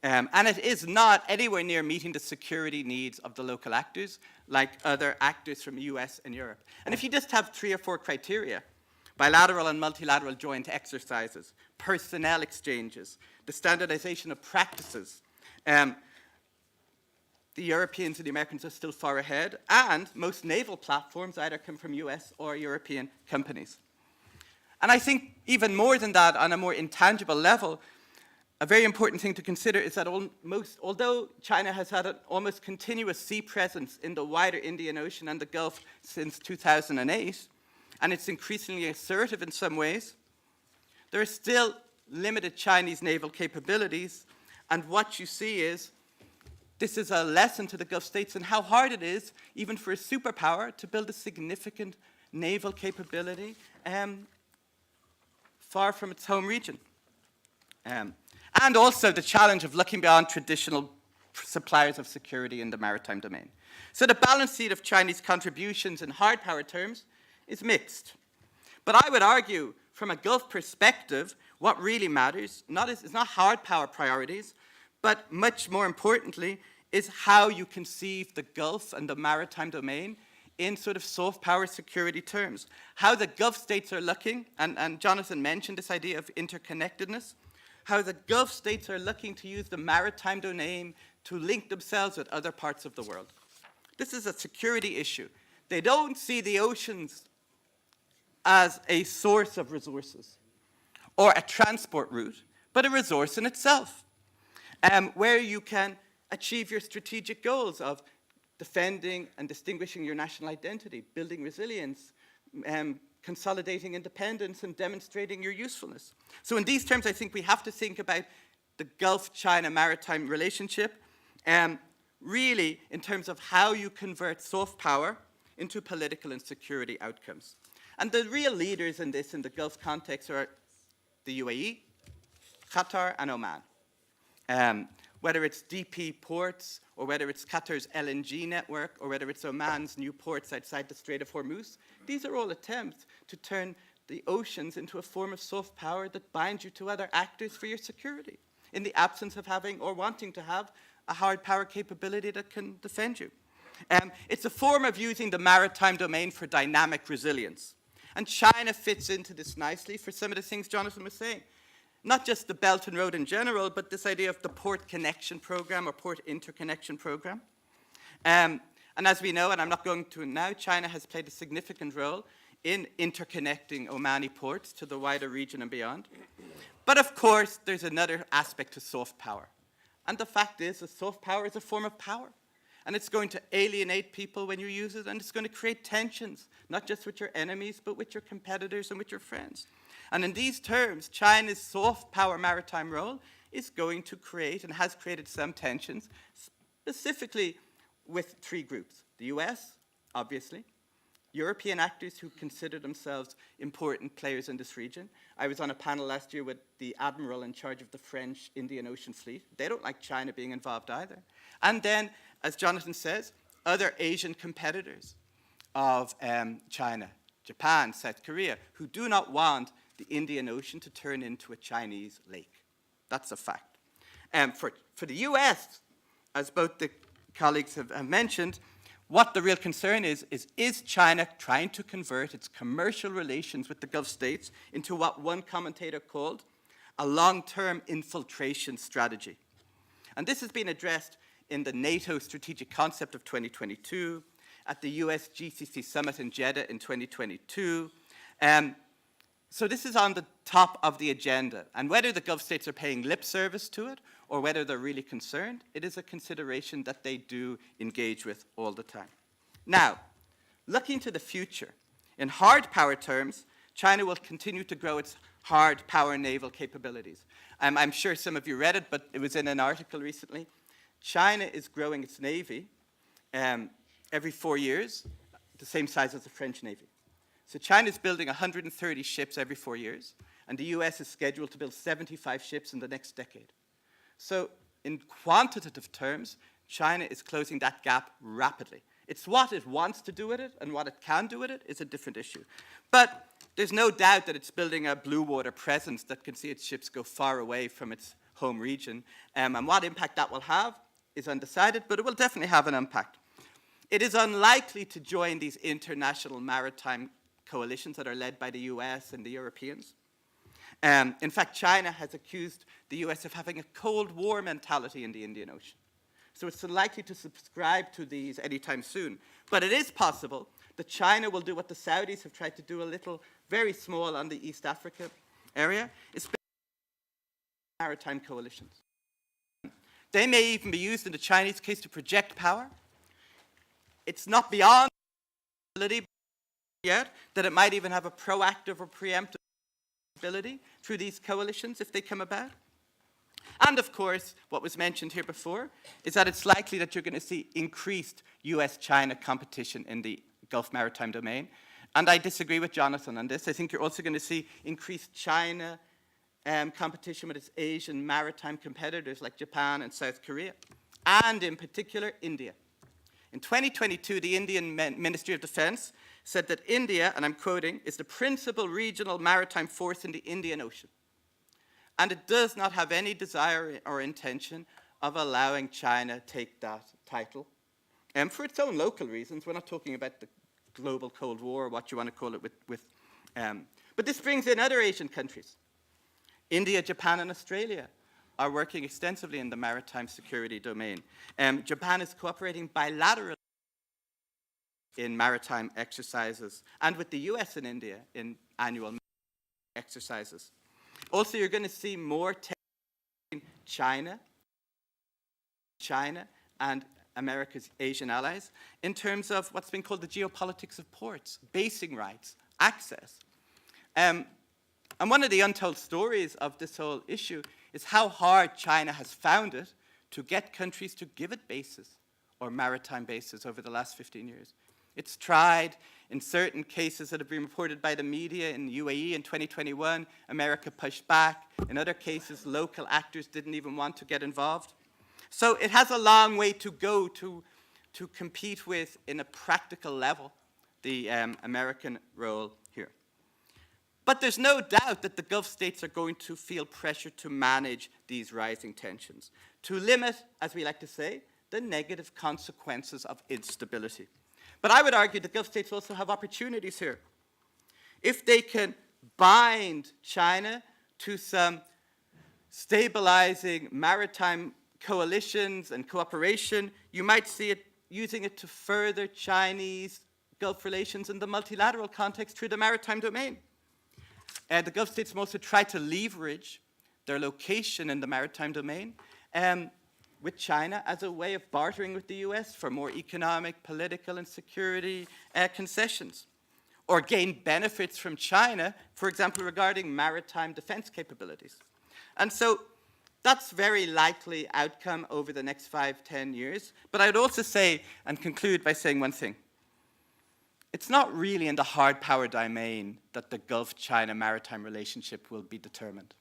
And it is not anywhere near meeting the security needs of the local actors like other actors from the US and Europe. And if you just have 3 or 4 criteria, bilateral and multilateral joint exercises, personnel exchanges, the standardization of practices, the Europeans and the Americans are still far ahead, and most naval platforms either come from US or European companies. And I think even more than that, on a more intangible level, a very important thing to consider is that although China has had an almost continuous sea presence in the wider Indian Ocean and the Gulf since 2008, and it's increasingly assertive in some ways, there are still limited Chinese naval capabilities, and what you see is this is a lesson to the Gulf states and how hard it is, even for a superpower, to build a significant naval capability far from its home region. And also the challenge of looking beyond traditional suppliers of security in the maritime domain. So the balance sheet of Chinese contributions in hard power terms is mixed. But I would argue, from a Gulf perspective, what really matters is not hard power priorities, but much more importantly, is how you conceive the Gulf and the maritime domain in sort of soft power security terms. How the Gulf states are looking, and Jonathan mentioned this idea of interconnectedness, how the Gulf states are looking to use the maritime domain to link themselves with other parts of the world. This is a security issue. They don't see the oceans as a source of resources or a transport route, but a resource in itself, where you can achieve your strategic goals of defending and distinguishing your national identity, building resilience, consolidating independence, and demonstrating your usefulness. So in these terms, I think we have to think about the Gulf-China maritime relationship, really in terms of how you convert soft power into political and security outcomes. And the real leaders in this, in the Gulf context, are the UAE, Qatar, and Oman. Whether it's DP ports, or whether it's Qatar's LNG network, or whether it's Oman's new ports outside the Strait of Hormuz, these are all attempts to turn the oceans into a form of soft power that binds you to other actors for your security, in the absence of having or wanting to have a hard power capability that can defend you. It's a form of using the maritime domain for dynamic resilience. And China fits into this nicely for some of the things Jonathan was saying. Not just the Belt and Road in general, but this idea of the port connection program or port interconnection program. And as we know, and I'm not going to now, China has played a significant role in interconnecting Omani ports to the wider region and beyond. But of course, there's another aspect to soft power. And the fact is that soft power is a form of power. And it's going to alienate people when you use it, and it's going to create tensions, not just with your enemies, but with your competitors and with your friends. And in these terms, China's soft power maritime role is going to create and has created some tensions, specifically with three groups. The US, obviously, European actors who consider themselves important players in this region. I was on a panel last year with the admiral in charge of the French Indian Ocean Fleet. They don't like China being involved either. And then, as Jonathan says, other Asian competitors of China, Japan, South Korea, who do not want the Indian Ocean to turn into a Chinese lake. That's a fact. For the US, as both the colleagues have mentioned, what the real concern is China trying to convert its commercial relations with the Gulf states into what one commentator called a long-term infiltration strategy? And this has been addressed in the NATO Strategic Concept of 2022, at the US GCC Summit in Jeddah in 2022. So this is on the top of the agenda. And whether the Gulf states are paying lip service to it or whether they're really concerned, it is a consideration that they do engage with all the time. Now, looking to the future, in hard power terms, China will continue to grow its hard power naval capabilities. I'm sure some of you read it, but it was in an article recently. China is growing its navy every 4 years, the same size as the French Navy. So China is building 130 ships every 4 years, and the US is scheduled to build 75 ships in the next decade. So in quantitative terms, China is closing that gap rapidly. It's what it wants to do with it and what it can do with it is a different issue. But there's no doubt that it's building a blue water presence that can see its ships go far away from its home region. And what impact that will have is undecided, but it will definitely have an impact. It is unlikely to join these international maritime coalitions that are led by the US and the Europeans. In fact, China has accused the US of having a Cold War mentality in the Indian Ocean. So it's unlikely to subscribe to these anytime soon. But it is possible that China will do what the Saudis have tried to do a little, very small on the East Africa area, especially maritime coalitions. They may even be used in the Chinese case to project power. It's not beyond possibility yet that it might even have a proactive or preemptive ability through these coalitions if they come about. And of course, what was mentioned here before is that it's likely that you're going to see increased US-China competition in the Gulf maritime domain. And I disagree with Jonathan on this. I think you're also going to see increased China competition with its Asian maritime competitors like Japan and South Korea, and in particular, India. In 2022, the Indian Ministry of Defense said that India, and I'm quoting, is the principal regional maritime force in the Indian Ocean. And it does not have any desire or intention of allowing China take that title. For its own local reasons. We're not talking about the global Cold War, or what you want to call it. But this brings in other Asian countries. India, Japan, and Australia are working extensively in the maritime security domain. Japan is cooperating bilaterally in maritime exercises, and with the US and India in annual exercises. Also, you're going to see more between China and America's Asian allies in terms of what's been called the geopolitics of ports, basing rights, access. And one of the untold stories of this whole issue is how hard China has found it to get countries to give it bases or maritime bases over the last 15 years. It's tried in certain cases that have been reported by the media. In UAE in 2021, America pushed back. In other cases, local actors didn't even want to get involved. So it has a long way to go to compete with, in a practical level, the American role here. But there's no doubt that the Gulf states are going to feel pressure to manage these rising tensions, to limit, as we like to say, the negative consequences of instability. But I would argue the Gulf states also have opportunities here. If they can bind China to some stabilizing maritime coalitions and cooperation, you might see it using it to further Chinese Gulf relations in the multilateral context through the maritime domain. The Gulf states also try to leverage their location in the maritime domain with China as a way of bartering with the US for more economic, political, and security concessions, or gain benefits from China, for example, regarding maritime defense capabilities. And so that's very likely outcome over the next 5-10 years. But I would also say, and conclude by saying one thing. It's not really in the hard power domain that the Gulf-China maritime relationship will be determined.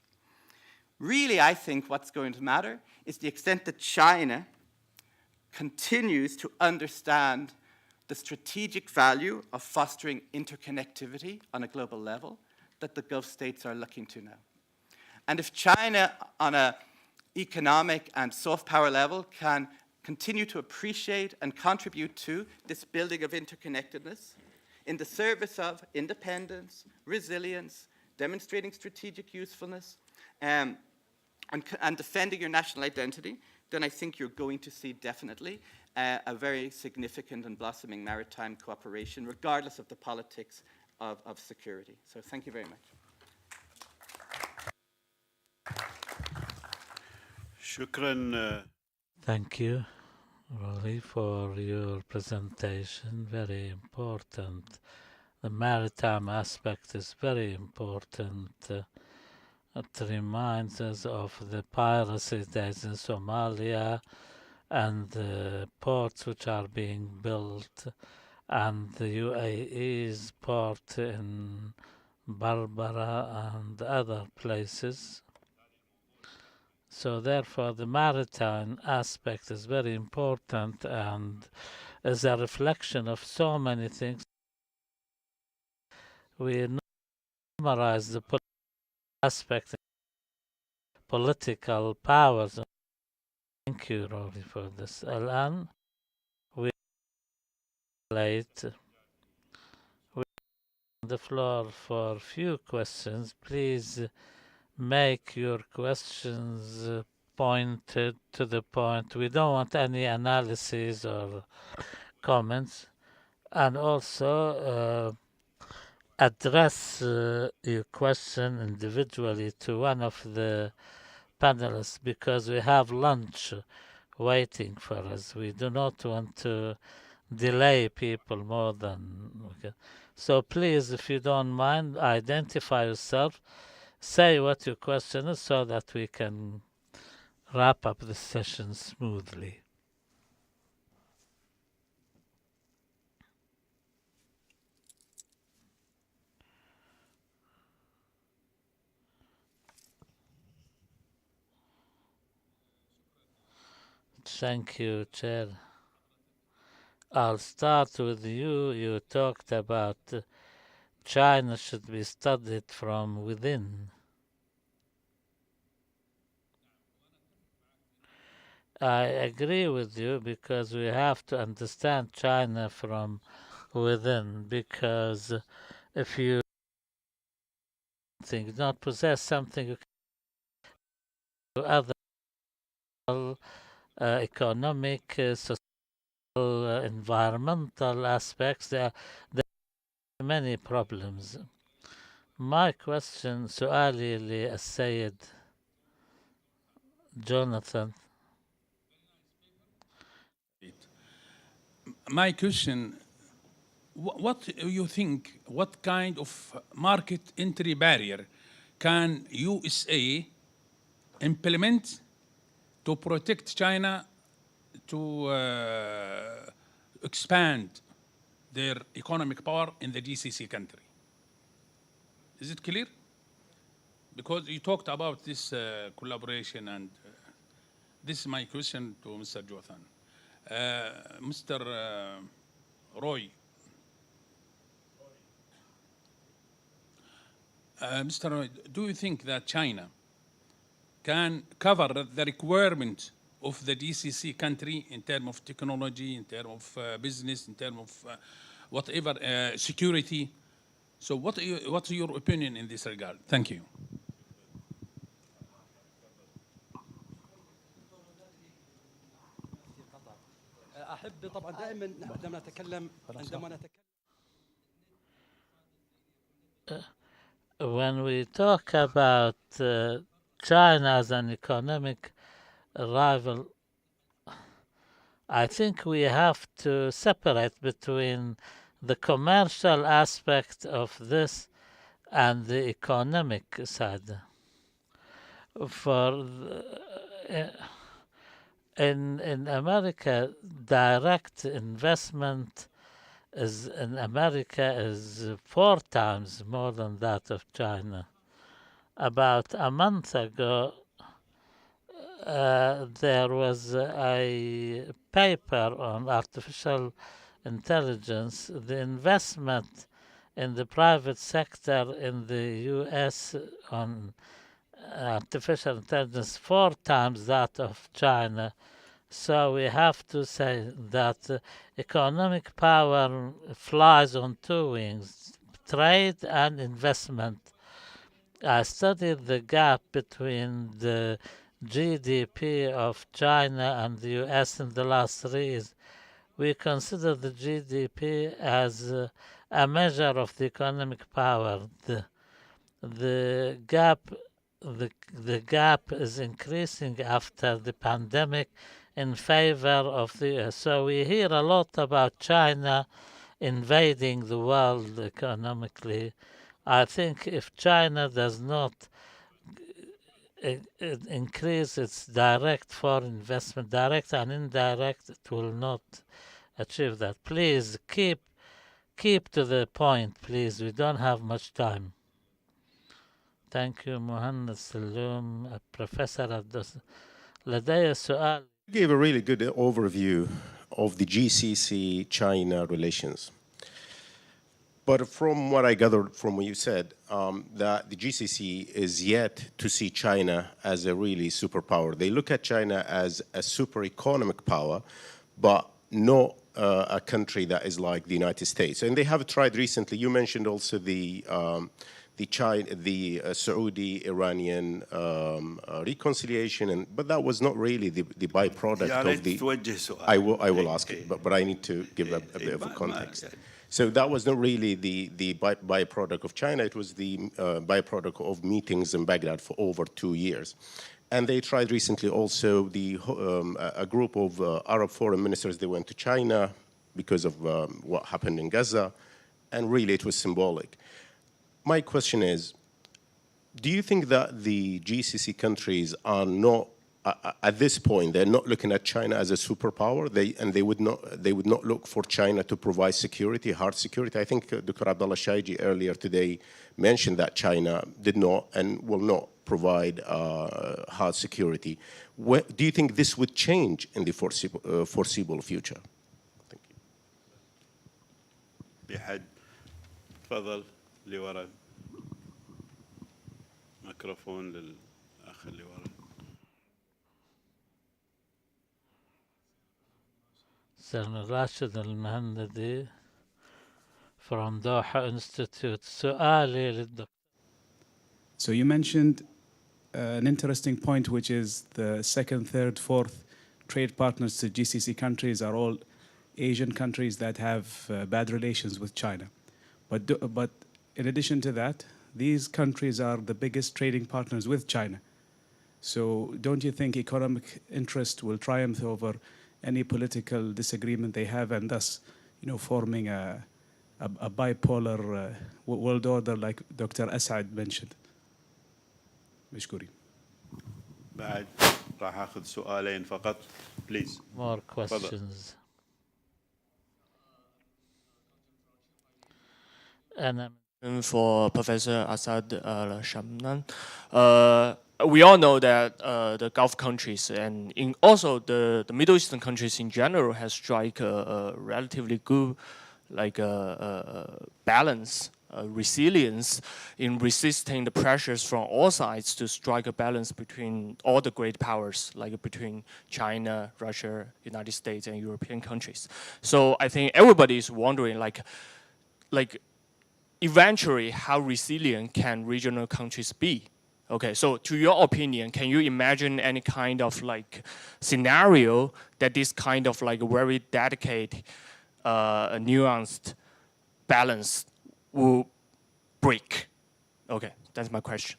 Really, I think what's going to matter is the extent that China continues to understand the strategic value of fostering interconnectivity on a global level that the Gulf states are looking to now. And if China, on an economic and soft power level, can continue to appreciate and contribute to this building of interconnectedness in the service of independence, resilience, demonstrating strategic usefulness, and defending your national identity, then I think you're going to see definitely a very significant and blossoming maritime cooperation, regardless of the politics of security. So thank you very much. Shukran. Thank you, Rory, for your presentation. Very important. The maritime aspect is very important. It reminds us of the piracy days in Somalia and the ports which are being built, and the UAE's port in Barbara and other places. So therefore, the maritime aspect is very important and is a reflection of so many things. We summarize the aspect, political powers. Thank you, Rory, for this. Alan, we late. We have the floor for a few questions. Please make your questions pointed to the point. We don't want any analysis or comments. And also address your question individually to one of the panelists, because we have lunch waiting for us. We do not want to delay people more than okay. So please, if you don't mind, identify yourself, say what your question is so that we can wrap up the session smoothly. Thank you, Chair. I'll start with you. You talked about China should be studied from within. I agree with you because we have to understand China from within, because if you not possess something, you can do other economic, social, environmental aspects. There are many problems. My question, سؤالي للسيد Jonathan. My question, what do you think, what kind of market entry barrier can USA implement to protect China to expand their economic power in the GCC country? Is it clear? Because you talked about this collaboration, and this is my question to Mr. Jothan. Mr. Roy. Mr. Roy, do you think that China can cover the requirement of the GCC country in terms of technology, in terms of business, in terms of whatever, security? So what's your opinion in this regard? Thank you. أحب طبعا دائما عندما نتكلم When we talk about China as an economic rival, I think we have to separate between the commercial aspect of this and the economic side. For in America, direct investment in America is 4 times more than that of China. About a month ago, there was a paper on artificial intelligence. The investment in the private sector in the US on artificial intelligence 4 times that of China. So we have to say that economic power flies on 2 wings, trade and investment. I studied the gap between the GDP of China and the US in the last 3 years. We consider the GDP as a measure of the economic power. The gap is increasing after the pandemic in favor of the US. So we hear a lot about China invading the world economically. I think if China does not increase its direct foreign investment, direct and indirect, it will not achieve that. Please keep to the point, please. We don't have much time. Thank you, مهند سلوم, Professor لدي سؤال. You gave a really good overview of the GCC-China relations. But from what I gathered from what you said, that the GCC is yet to see China as a really superpower. They look at China as a super economic power, but not a country that is like the United States. And they have tried recently. You mentioned also the Saudi-Iranian reconciliation, but that was not really the byproduct of the. I will ask it, but I need to give a bit of a context. So that was not really the byproduct of China. It was the byproduct of meetings in Baghdad for over 2 years. And they tried recently also a group of Arab foreign ministers. They went to China because of what happened in Gaza, and really it was symbolic. My question is, do you think that the GCC countries are not at this point, they're not looking at China as a superpower. They would not look for China to provide security, hard security. I think Dr. Abdullah Shaiji earlier today mentioned that China did not and will not provide hard security. Do you think this would change in the foreseeable future? Thank you. بحد تفضل اللي ورا ميكروفون للأخ اللي ورا. سيدنا راشد المهندي from Doha Institute. سؤالي للدكتور. So you mentioned an interesting point, which is the second, third, fourth trade partners to GCC countries are all Asian countries that have bad relations with China. But in addition to that, these countries are the biggest trading partners with China. So don't you think economic interest will triumph over any political disagreement they have, and thus, forming a bipolar world order like Dr. Asaad mentioned? مشكورين. بعد راح أخذ سؤالين فقط. Please. More questions. And for Professor Asaad Al-Shamlan, we all know that the Gulf countries and also the Middle Eastern countries in general has struck a relatively good balance, resilience in resisting the pressures from all sides to strike a balance between all the great powers, like between China, Russia, United States, and European countries. So I think everybody is wondering, eventually, how resilient can regional countries be? Okay, so to your opinion, can you imagine any kind of scenario that this kind of very dedicated, nuanced balance will break? Okay, that's my question.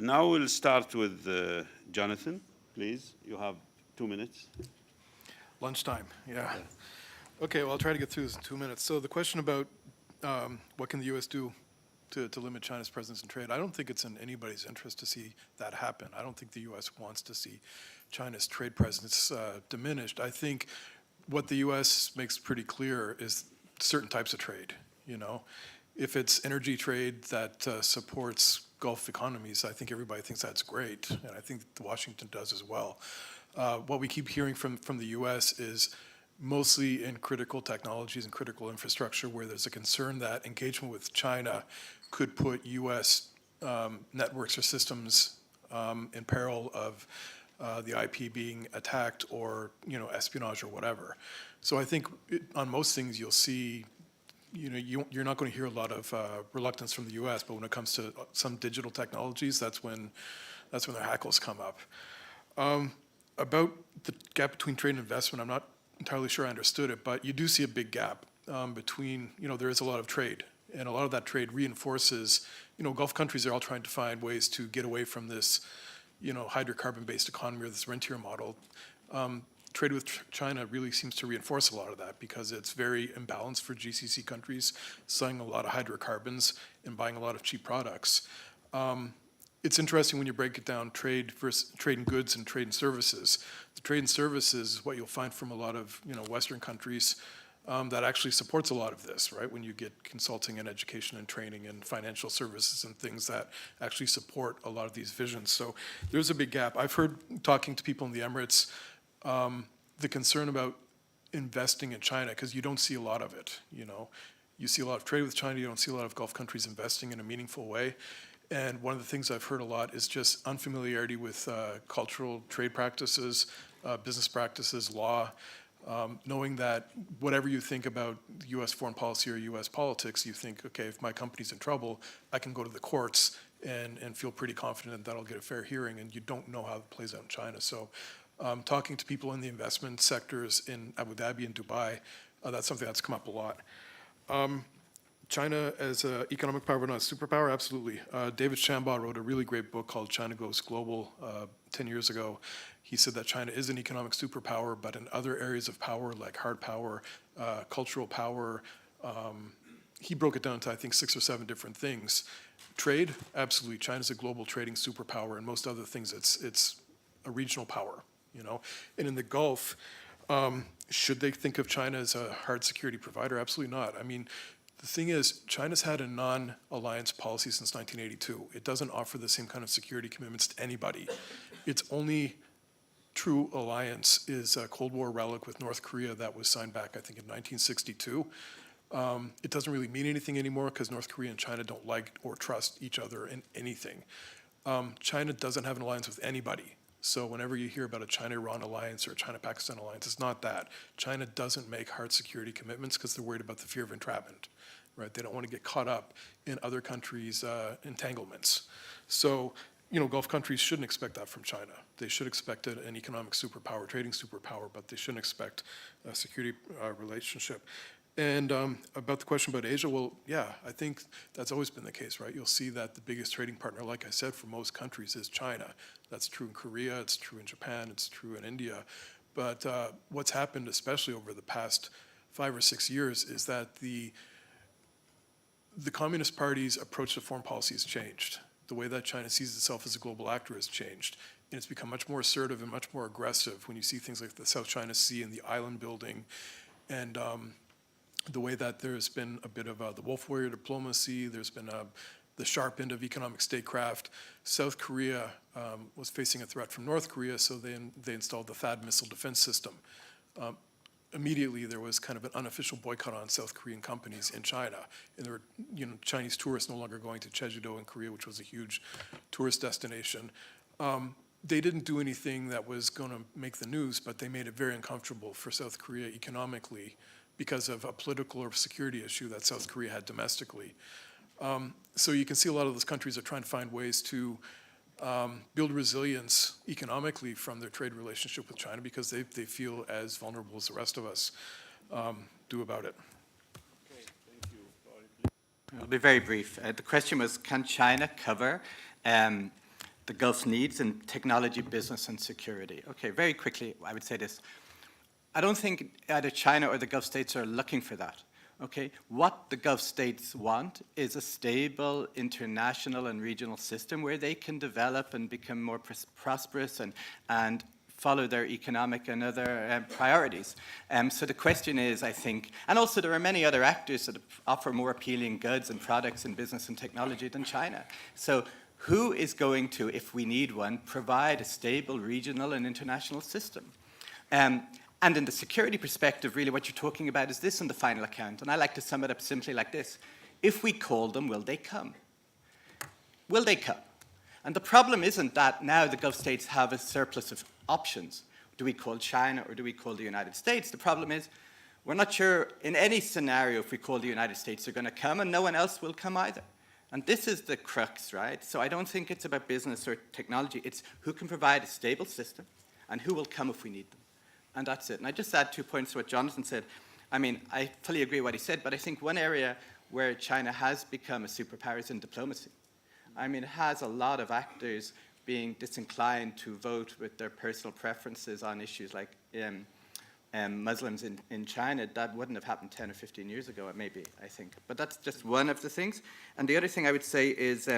Now we'll start with Jonathan, please. You have 2 minutes. Lunchtime, yeah. Okay, well, I'll try to get through this in 2 minutes. So the question about what can the U.S. do to limit China's presence in trade, I don't think it's in anybody's interest to see that happen. I don't think the U.S. wants to see China's trade presence diminished. I think what the U.S. makes pretty clear is certain types of trade, If it's energy trade that supports Gulf economies, I think everybody thinks that's great, and I think Washington does as well. What we keep hearing from the U.S. is mostly in critical technologies and critical infrastructure where there's a concern that engagement with China could put U.S. networks or systems in peril of the IP being attacked or espionage or whatever. So I think on most things you'll see you're not going to hear a lot of reluctance from the U.S., but when it comes to some digital technologies, that's when their hackles come up. About the gap between trade and investment, I'm not entirely sure I understood it, but you do see a big gap between, there is a lot of trade, and a lot of that trade reinforces, Gulf countries are all trying to find ways to get away from this, hydrocarbon-based economy or this rentier model. Trade with China really seems to reinforce a lot of that because it's very imbalanced for GCC countries, selling a lot of hydrocarbons and buying a lot of cheap products. It's interesting when you break it down, trade in goods and trade in services. The trade in services is what you'll find from a lot of Western countries that actually supports a lot of this, right? When you get consulting and education and training and financial services and things that actually support a lot of these visions. So there's a big gap. I've heard, talking to people in the Emirates, the concern about investing in China, because you don't see a lot of it, You see a lot of trade with China, you don't see a lot of Gulf countries investing in a meaningful way. And one of the things I've heard a lot is just unfamiliarity with cultural trade practices, business practices, law, knowing that whatever you think about U.S. foreign policy or U.S. politics, you think, okay, if my company's in trouble, I can go to the courts and feel pretty confident that I'll get a fair hearing, and you don't know how it plays out in China. So talking to people in the investment sectors in Abu Dhabi and Dubai, that's something that's come up a lot. China as an economic power, but not a superpower, absolutely. David Shambaugh wrote a really great book called China Goes Global 10 years ago. He said that China is an economic superpower, but in other areas of power, like hard power, cultural power, he broke it down to, I think, 6 or 7 different things. Trade, absolutely. China's a global trading superpower, and most other things, it's a regional power, you know. And in the Gulf, should they think of China as a hard security provider? Absolutely not. I mean, the thing is, China's had a non-alliance policy since 1982. It doesn't offer the same kind of security commitments to anybody. Its only true alliance is a Cold War relic with North Korea that was signed back, I think, in 1962. It doesn't really mean anything anymore because North Korea and China don't like or trust each other in anything. China doesn't have an alliance with anybody. So whenever you hear about a China-Iran alliance or a China-Pakistan alliance, it's not that. China doesn't make hard security commitments because they're worried about the fear of entrapment, right? They don't want to get caught up in other countries' entanglements. So, you know, Gulf countries shouldn't expect that from China. They should expect an economic superpower, trading superpower, but they shouldn't expect a security relationship. And about the question about Asia, well, yeah, I think that's always been the case, right? You'll see that the biggest trading partner, like I said, for most countries is China. That's true in Korea, it's true in Japan, it's true in India. But what's happened, especially over the past 5 or 6 years, is that the Communist Party's approach to foreign policy has changed. The way that China sees itself as a global actor has changed. And it's become much more assertive and much more aggressive when you see things like the South China Sea and the island building, and the way that there's been a bit of the wolf warrior diplomacy, there's been the sharp end of economic statecraft. South Korea was facing a threat from North Korea, so they installed the THAAD missile defense system. Immediately, there was kind of an unofficial boycott on South Korean companies in China, and there were, you know, Chinese tourists no longer going to Jeju-do in Korea, which was a huge tourist destination. They didn't do anything that was going to make the news, but they made it very uncomfortable for South Korea economically because of a political or security issue that South Korea had domestically. So you can see a lot of those countries are trying to find ways to build resilience economically from their trade relationship with China because they feel as vulnerable as the rest of us do about it. Okay, thank you. Rory, I'll be very brief. The question was, can China cover the Gulf's needs in technology, business, and security? Okay, very quickly, I would say this. I don't think either China or the Gulf states are looking for that. Okay, what the Gulf states want is a stable international and regional system where they can develop and become more prosperous and follow their economic and other priorities. So the question is, I think, and also there are many other actors that offer more appealing goods and products in business and technology than China. So who is going to, if we need one, provide a stable regional and international system? And in the security perspective, really what you're talking about is this in the final account. And I like to sum it up simply like this. If we call them, will they come? Will they come? And the problem isn't that now the Gulf states have a surplus of options. Do we call China or do we call the United States? The problem is we're not sure in any scenario if we call the United States they're going to come, and no one else will come either. And this is the crux, right? So I don't think it's about business or technology. It's who can provide a stable system and who will come if we need them. And that's it. And I just add 2 points to what Jonathan said. I mean, I fully agree with what he said, but I think one area where China has become a superpower is in diplomacy. I mean, it has a lot of actors being disinclined to vote with their personal preferences on issues like Muslims in China. That wouldn't have happened 10 or 15 years ago, maybe, I think. But that's just one of the things. And the other thing I would say is,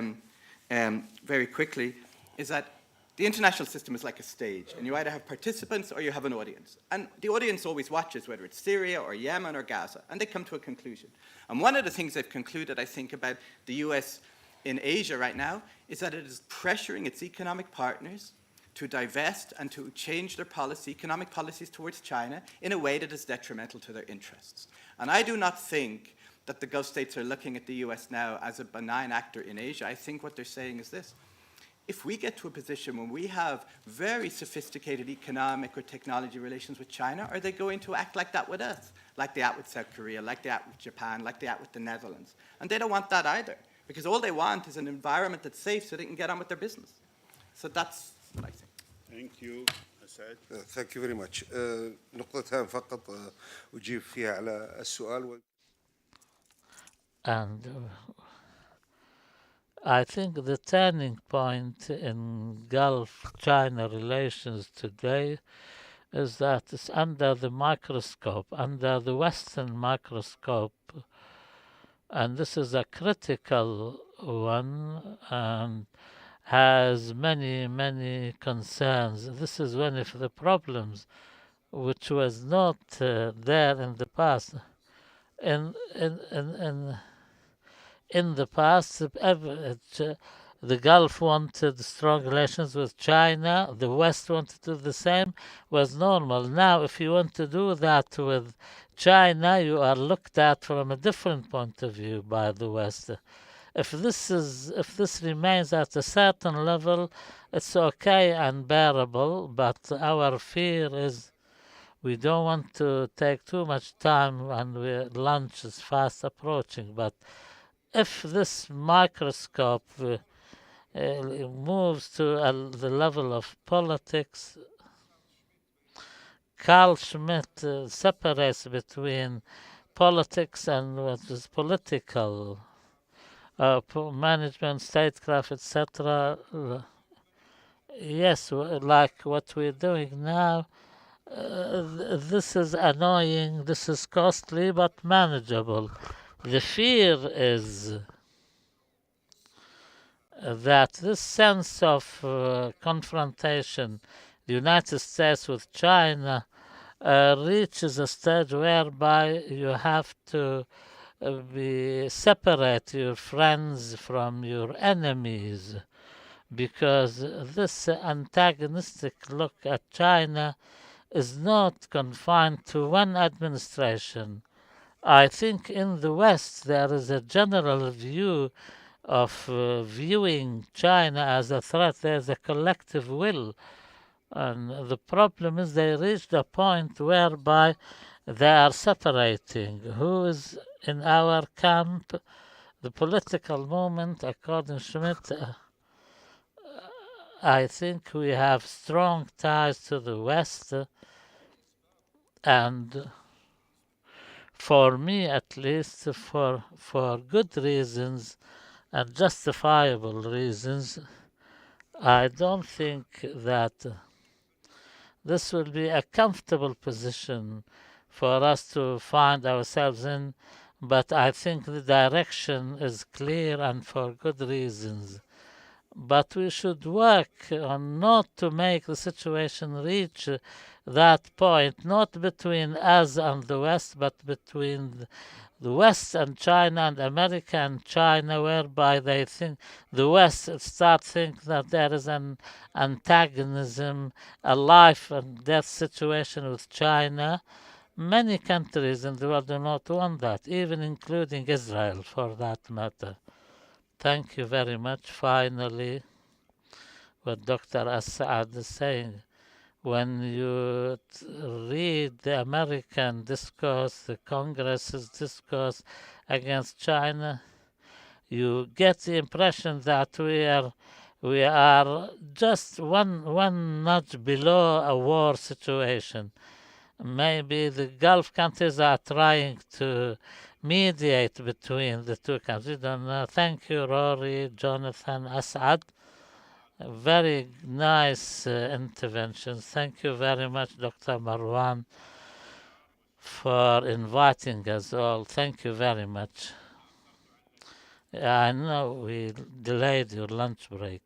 very quickly, is that the international system is like a stage, and you either have participants or you have an audience. And the audience always watches, whether it's Syria or Yemen or Gaza, and they come to a conclusion. And one of the things they've concluded, I think, about the US in Asia right now is that it is pressuring its economic partners to divest and to change their economic policies towards China in a way that is detrimental to their interests. And I do not think that the Gulf states are looking at the US now as a benign actor in Asia. I think what they're saying is this. If we get to a position when we have very sophisticated economic or technology relations with China, are they going to act like that with us? Like they act with South Korea, like they act with Japan, like they act with the Netherlands. And they don't want that either, because all they want is an environment that's safe so they can get on with their business. So that's what I think. Thank you. Asaad. Thank you very much. نقطتان فقط أجيب فيها على السؤال. And I think the turning point in Gulf-China relations today is that it's under the microscope, under the Western microscope, and this is a critical one and has many, many concerns. This is one of the problems which was not there in the past. In the past, the Gulf wanted strong relations with China, the West wanted to do the same, was normal. Now, if you want to do that with China, you are looked at from a different point of view by the West. If this remains at a certain level, it's okay and bearable, but our fear is we don't want to take too much time and lunch is fast approaching. But if this microscope moves to the level of politics, Carl Schmitt separates between politics and what is political, management, statecraft, etc. Yes, like what we're doing now, this is annoying, this is costly, but manageable. The fear is that this sense of confrontation, the United States with China, reaches a stage whereby you have to separate your friends from your enemies, because this antagonistic look at China is not confined to one administration. I think in the West there is a general view of viewing China as a threat. There's a collective will. And the problem is they reached a point whereby they are separating who is in our camp. The political movement, according to Schmitt, I think we have strong ties to the West, and for me at least, for good reasons and justifiable reasons, I don't think that this will be a comfortable position for us to find ourselves in, but I think the direction is clear and for good reasons. But we should work on not to make the situation reach that point, not between us and the West, but between the West and China and America and China, whereby they think the West start think that there is an antagonism, a life and death situation with China. Many countries in the world do not want that, even including Israel for that matter. Thank you very much. Finally, what Dr. Asaad is saying, when you read the American discourse, the Congress's discourse against China, you get the impression that we are just one notch below a war situation. Maybe the Gulf countries are trying to mediate between the two countries. Thank you, Rory, Jonathan, Asaad. Very nice intervention. Thank you very much, Dr. Marwan, for inviting us all. Thank you very much. I know we delayed your lunch break.